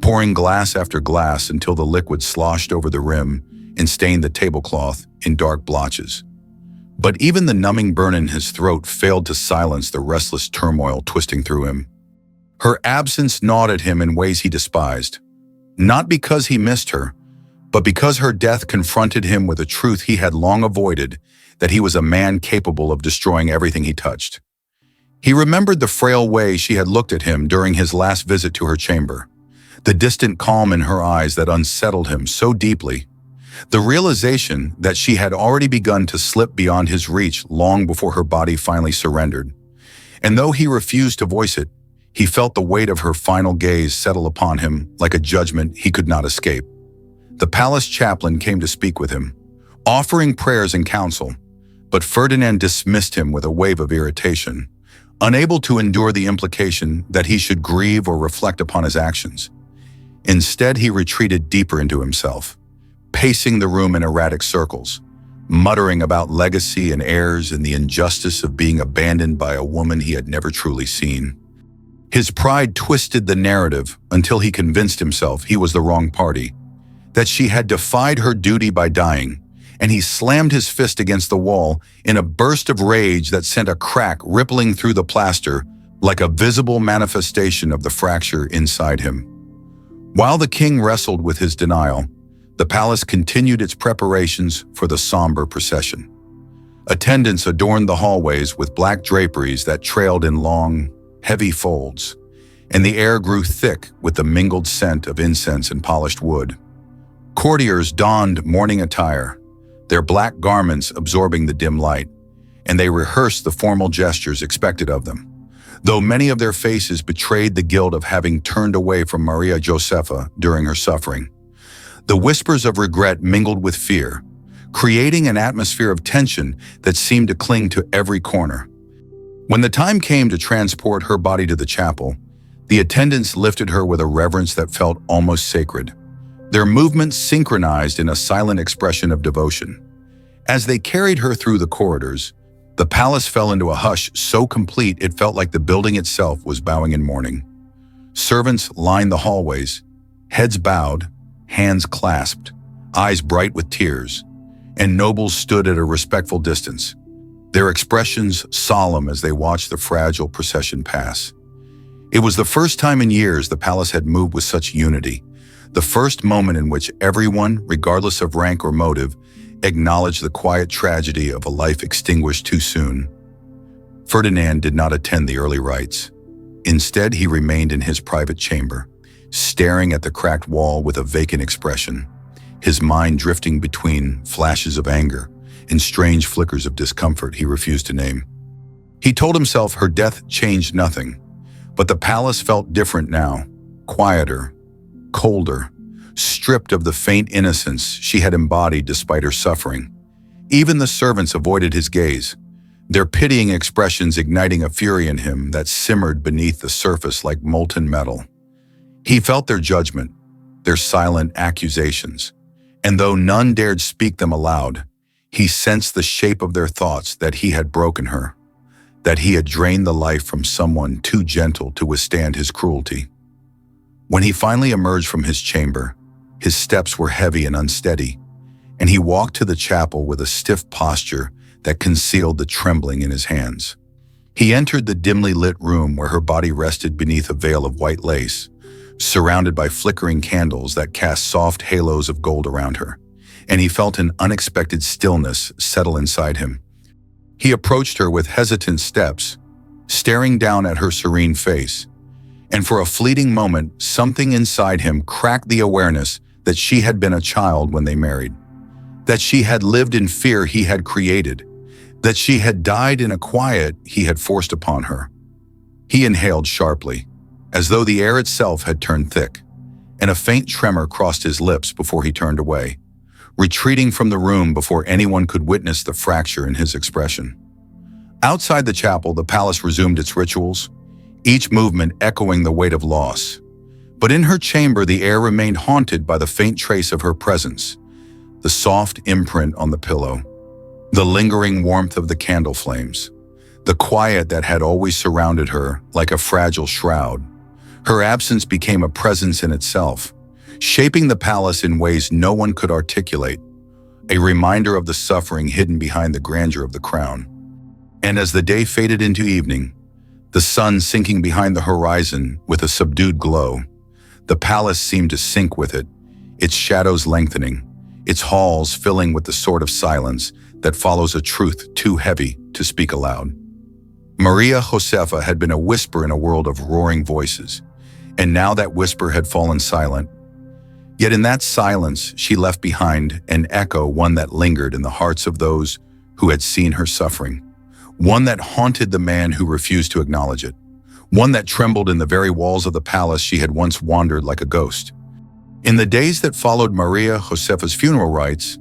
pouring glass after glass until the liquid sloshed over the rim and stained the tablecloth in dark blotches. But even the numbing burn in his throat failed to silence the restless turmoil twisting through him. Her absence gnawed at him in ways he despised, not because he missed her, but because her death confronted him with a truth he had long avoided, that he was a man capable of destroying everything he touched. He remembered the frail way she had looked at him during his last visit to her chamber, the distant calm in her eyes that unsettled him so deeply, the realization that she had already begun to slip beyond his reach long before her body finally surrendered. And though he refused to voice it, he felt the weight of her final gaze settle upon him like a judgment he could not escape. The palace chaplain came to speak with him, offering prayers and counsel, but Ferdinand dismissed him with a wave of irritation, unable to endure the implication that he should grieve or reflect upon his actions. Instead, he retreated deeper into himself, pacing the room in erratic circles, muttering about legacy and heirs and the injustice of being abandoned by a woman he had never truly seen. His pride twisted the narrative until he convinced himself he was the wrong party, that she had defied her duty by dying, and he slammed his fist against the wall in a burst of rage that sent a crack rippling through the plaster like a visible manifestation of the fracture inside him. While the king wrestled with his denial, the palace continued its preparations for the somber procession. Attendants adorned the hallways with black draperies that trailed in long, heavy folds, and the air grew thick with the mingled scent of incense and polished wood. Courtiers donned mourning attire, their black garments absorbing the dim light, and they rehearsed the formal gestures expected of them, though many of their faces betrayed the guilt of having turned away from Maria Josepha during her suffering. The whispers of regret mingled with fear, creating an atmosphere of tension that seemed to cling to every corner. When the time came to transport her body to the chapel, the attendants lifted her with a reverence that felt almost sacred, their movements synchronized in a silent expression of devotion. As they carried her through the corridors, the palace fell into a hush so complete it felt like the building itself was bowing in mourning. Servants lined the hallways, heads bowed, hands clasped, eyes bright with tears, and nobles stood at a respectful distance, their expressions solemn as they watched the fragile procession pass. It was the first time in years the palace had moved with such unity, the first moment in which everyone, regardless of rank or motive, acknowledged the quiet tragedy of a life extinguished too soon. Ferdinand did not attend the early rites. Instead, he remained in his private chamber, staring at the cracked wall with a vacant expression, his mind drifting between flashes of anger and strange flickers of discomfort he refused to name. He told himself her death changed nothing, but the palace felt different now, quieter, colder, stripped of the faint innocence she had embodied despite her suffering. Even the servants avoided his gaze, their pitying expressions igniting a fury in him that simmered beneath the surface like molten metal. He felt their judgment, their silent accusations, and though none dared speak them aloud, he sensed the shape of their thoughts that he had broken her, that he had drained the life from someone too gentle to withstand his cruelty. When he finally emerged from his chamber, his steps were heavy and unsteady, and he walked to the chapel with a stiff posture that concealed the trembling in his hands. He entered the dimly lit room where her body rested beneath a veil of white lace, surrounded by flickering candles that cast soft halos of gold around her, and he felt an unexpected stillness settle inside him. He approached her with hesitant steps, staring down at her serene face, and for a fleeting moment, something inside him cracked the awareness that she had been a child when they married, that she had lived in fear he had created, that she had died in a quiet he had forced upon her. He inhaled sharply, as though the air itself had turned thick, and a faint tremor crossed his lips before he turned away, retreating from the room before anyone could witness the fracture in his expression. Outside the chapel, the palace resumed its rituals, each movement echoing the weight of loss. But in her chamber, the air remained haunted by the faint trace of her presence, the soft imprint on the pillow, the lingering warmth of the candle flames, the quiet that had always surrounded her like a fragile shroud. Her absence became a presence in itself, shaping the palace in ways no one could articulate, a reminder of the suffering hidden behind the grandeur of the crown. And as the day faded into evening, the sun sinking behind the horizon with a subdued glow, the palace seemed to sink with it, its shadows lengthening, its halls filling with the sort of silence that follows a truth too heavy to speak aloud. Maria Josefa had been a whisper in a world of roaring voices, and now that whisper had fallen silent. Yet in that silence, she left behind an echo, one that lingered in the hearts of those who had seen her suffering, one that haunted the man who refused to acknowledge it, one that trembled in the very walls of the palace she had once wandered like a ghost. In the days that followed Maria Josefa's funeral rites,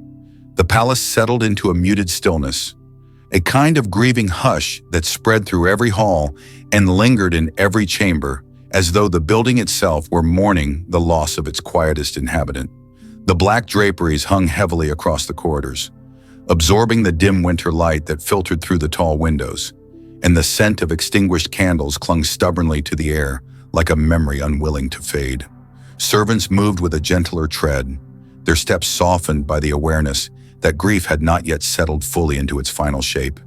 the palace settled into a muted stillness, a kind of grieving hush that spread through every hall and lingered in every chamber, as though the building itself were mourning the loss of its quietest inhabitant. The black draperies hung heavily across the corridors, absorbing the dim winter light that filtered through the tall windows, and the scent of extinguished candles clung stubbornly to the air like a memory unwilling to fade. Servants moved with a gentler tread, their steps softened by the awareness that grief had not yet settled fully into its final shape.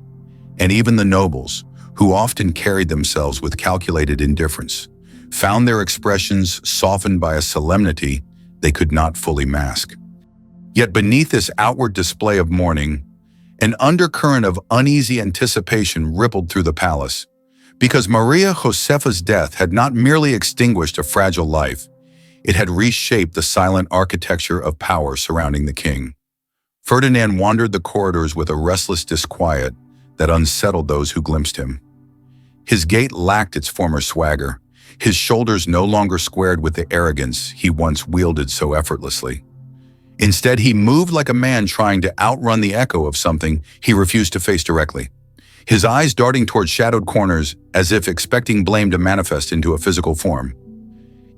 And even the nobles, who often carried themselves with calculated indifference, found their expressions softened by a solemnity they could not fully mask. Yet beneath this outward display of mourning, an undercurrent of uneasy anticipation rippled through the palace, because Maria Josefa's death had not merely extinguished a fragile life, it had reshaped the silent architecture of power surrounding the king. Ferdinand wandered the corridors with a restless disquiet that unsettled those who glimpsed him. His gait lacked its former swagger, his shoulders no longer squared with the arrogance he once wielded so effortlessly. Instead, he moved like a man trying to outrun the echo of something he refused to face directly, his eyes darting toward shadowed corners as if expecting blame to manifest into a physical form.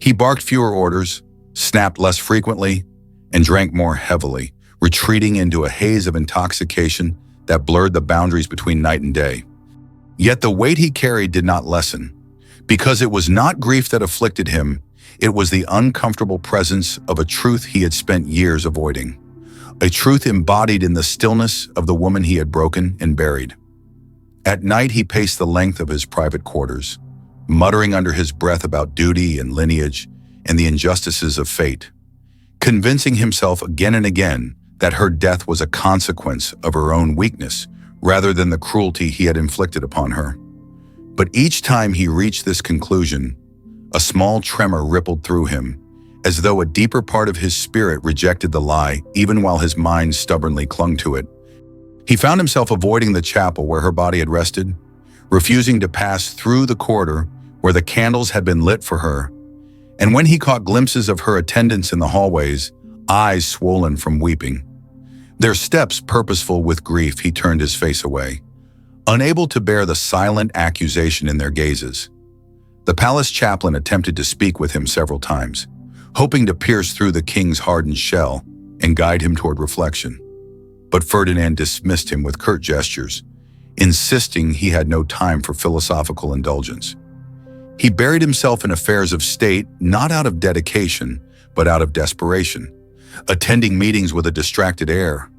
He barked fewer orders, snapped less frequently, and drank more heavily, retreating into a haze of intoxication that blurred the boundaries between night and day. Yet the weight he carried did not lessen, because it was not grief that afflicted him, it was the uncomfortable presence of a truth he had spent years avoiding, a truth embodied in the stillness of the woman he had broken and buried. At night, he paced the length of his private quarters, muttering under his breath about duty and lineage and the injustices of fate, convincing himself again and again that her death was a consequence of her own weakness rather than the cruelty he had inflicted upon her. But each time he reached this conclusion, a small tremor rippled through him, as though a deeper part of his spirit rejected the lie even while his mind stubbornly clung to it. He found himself avoiding the chapel where her body had rested, refusing to pass through the corridor where the candles had been lit for her, and when he caught glimpses of her attendants in the hallways, eyes swollen from weeping. Their steps purposeful with grief, he turned his face away, unable to bear the silent accusation in their gazes. The palace chaplain attempted to speak with him several times, hoping to pierce through the king's hardened shell and guide him toward reflection. But Ferdinand dismissed him with curt gestures, insisting he had no time for philosophical indulgence. He buried himself in affairs of state, not out of dedication, but out of desperation, attending meetings with a distracted air,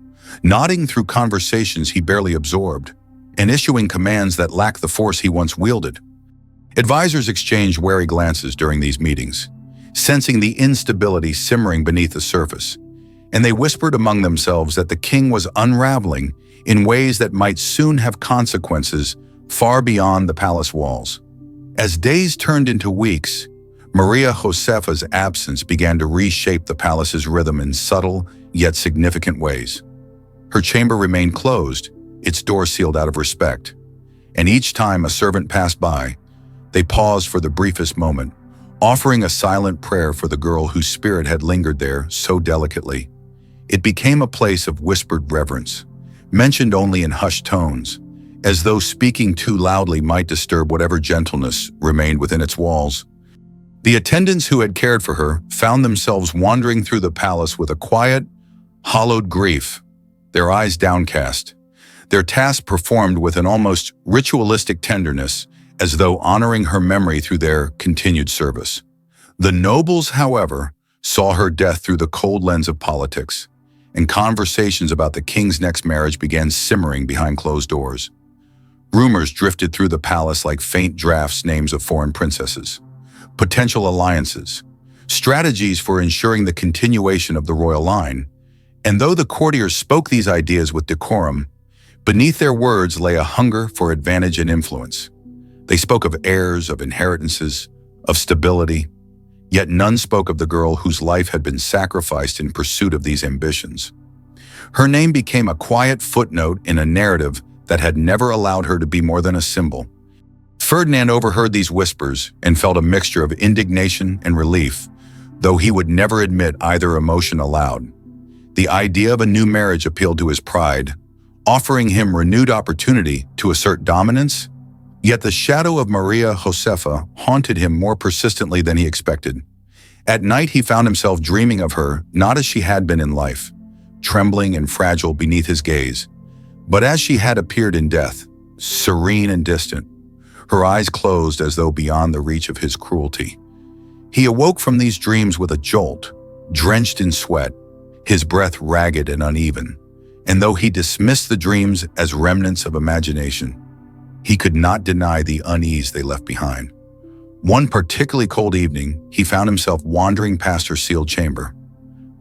nodding through conversations he barely absorbed, and issuing commands that lacked the force he once wielded. Advisors exchanged wary glances during these meetings, sensing the instability simmering beneath the surface, and they whispered among themselves that the king was unraveling in ways that might soon have consequences far beyond the palace walls. As days turned into weeks, Maria Josefa's absence began to reshape the palace's rhythm in subtle yet significant ways. Her chamber remained closed, its door sealed out of respect, and each time a servant passed by, they paused for the briefest moment, offering a silent prayer for the girl whose spirit had lingered there so delicately. It became a place of whispered reverence, mentioned only in hushed tones, as though speaking too loudly might disturb whatever gentleness remained within its walls. The attendants who had cared for her found themselves wandering through the palace with a quiet, hollowed grief, their eyes downcast, their task performed with an almost ritualistic tenderness, as though honoring her memory through their continued service. The nobles, however, saw her death through the cold lens of politics, and conversations about the king's next marriage began simmering behind closed doors. Rumors drifted through the palace like faint drafts, names of foreign princesses, potential alliances, strategies for ensuring the continuation of the royal line. And though the courtiers spoke these ideas with decorum, beneath their words lay a hunger for advantage and influence. They spoke of heirs, of inheritances, of stability, yet none spoke of the girl whose life had been sacrificed in pursuit of these ambitions. Her name became a quiet footnote in a narrative that had never allowed her to be more than a symbol. Ferdinand overheard these whispers and felt a mixture of indignation and relief, though he would never admit either emotion aloud. The idea of a new marriage appealed to his pride, offering him renewed opportunity to assert dominance. Yet the shadow of Maria Josefa haunted him more persistently than he expected. At night he found himself dreaming of her, not as she had been in life, trembling and fragile beneath his gaze, but as she had appeared in death, serene and distant, her eyes closed as though beyond the reach of his cruelty. He awoke from these dreams with a jolt, drenched in sweat, his breath ragged and uneven, and though he dismissed the dreams as remnants of imagination, he could not deny the unease they left behind. One particularly cold evening, he found himself wandering past her sealed chamber.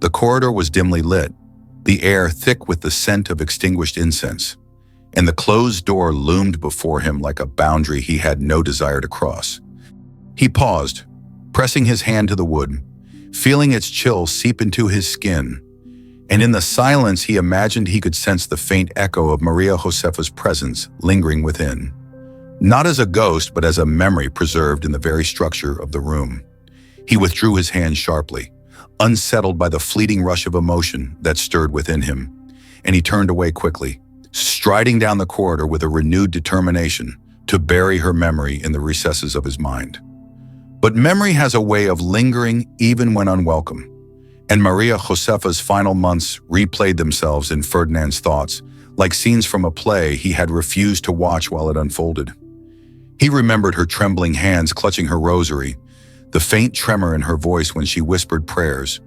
The corridor was dimly lit, the air thick with the scent of extinguished incense, and the closed door loomed before him like a boundary he had no desire to cross. He paused, pressing his hand to the wood, feeling its chill seep into his skin, and in the silence he imagined he could sense the faint echo of Maria Josefa's presence lingering within, not as a ghost but as a memory preserved in the very structure of the room. He withdrew his hand sharply, unsettled by the fleeting rush of emotion that stirred within him, and he turned away quickly, striding down the corridor with a renewed determination to bury her memory in the recesses of his mind. But memory has a way of lingering even when unwelcome, and Maria Josefa's final months replayed themselves in Ferdinand's thoughts like scenes from a play he had refused to watch while it unfolded. He remembered her trembling hands clutching her rosary, the faint tremor in her voice when she whispered prayers,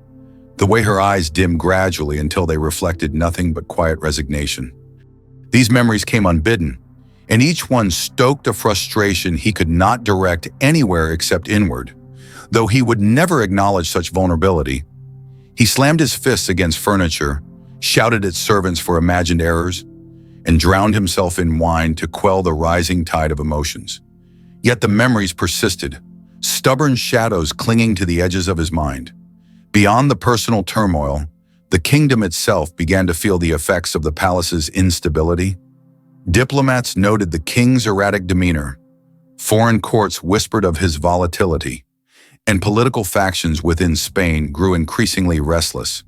the way her eyes dimmed gradually until they reflected nothing but quiet resignation. These memories came unbidden, and each one stoked a frustration he could not direct anywhere except inward. Though he would never acknowledge such vulnerability, he slammed his fists against furniture, shouted at servants for imagined errors, and drowned himself in wine to quell the rising tide of emotions. Yet the memories persisted, stubborn shadows clinging to the edges of his mind. Beyond the personal turmoil, the kingdom itself began to feel the effects of the palace's instability. Diplomats noted the king's erratic demeanor, foreign courts whispered of his volatility, and political factions within Spain grew increasingly restless.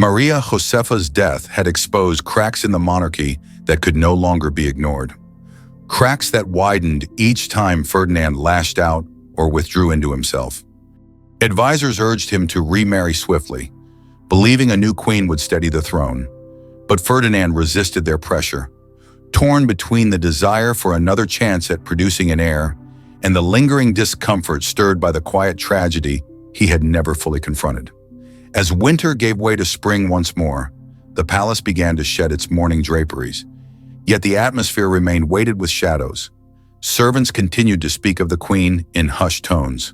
Maria Josefa's death had exposed cracks in the monarchy that could no longer be ignored. Cracks that widened each time Ferdinand lashed out or withdrew into himself. Advisors urged him to remarry swiftly, believing a new queen would steady the throne. But Ferdinand resisted their pressure, torn between the desire for another chance at producing an heir and the lingering discomfort stirred by the quiet tragedy he had never fully confronted. As winter gave way to spring once more, the palace began to shed its mourning draperies, yet the atmosphere remained weighted with shadows. Servants continued to speak of the queen in hushed tones.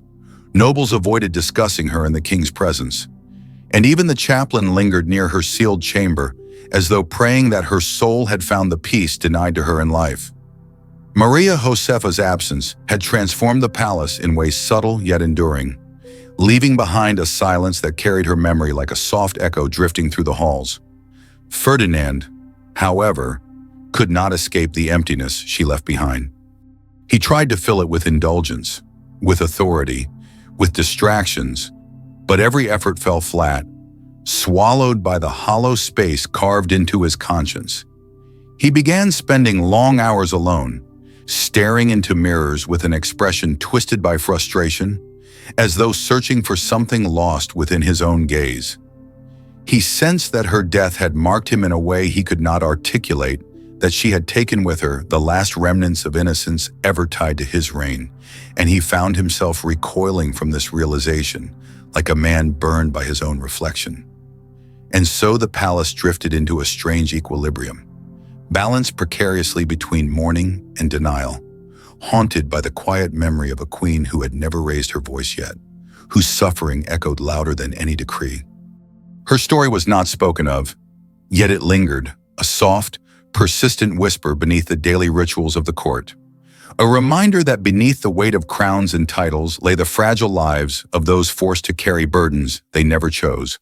Nobles avoided discussing her in the king's presence, and even the chaplain lingered near her sealed chamber, as though praying that her soul had found the peace denied to her in life. Maria Josefa's absence had transformed the palace in ways subtle yet enduring, leaving behind a silence that carried her memory like a soft echo drifting through the halls. Ferdinand, however, could not escape the emptiness she left behind. He tried to fill it with indulgence, with authority, with distractions, but every effort fell flat, swallowed by the hollow space carved into his conscience. He began spending long hours alone, staring into mirrors with an expression twisted by frustration, as though searching for something lost within his own gaze. He sensed that her death had marked him in a way he could not articulate, that she had taken with her the last remnants of innocence ever tied to his reign, and he found himself recoiling from this realization, like a man burned by his own reflection. And so the palace drifted into a strange equilibrium, balanced precariously between mourning and denial, haunted by the quiet memory of a queen who had never raised her voice yet, whose suffering echoed louder than any decree. Her story was not spoken of, yet it lingered, a soft, persistent whisper beneath the daily rituals of the court. A reminder that beneath the weight of crowns and titles lay the fragile lives of those forced to carry burdens they never chose.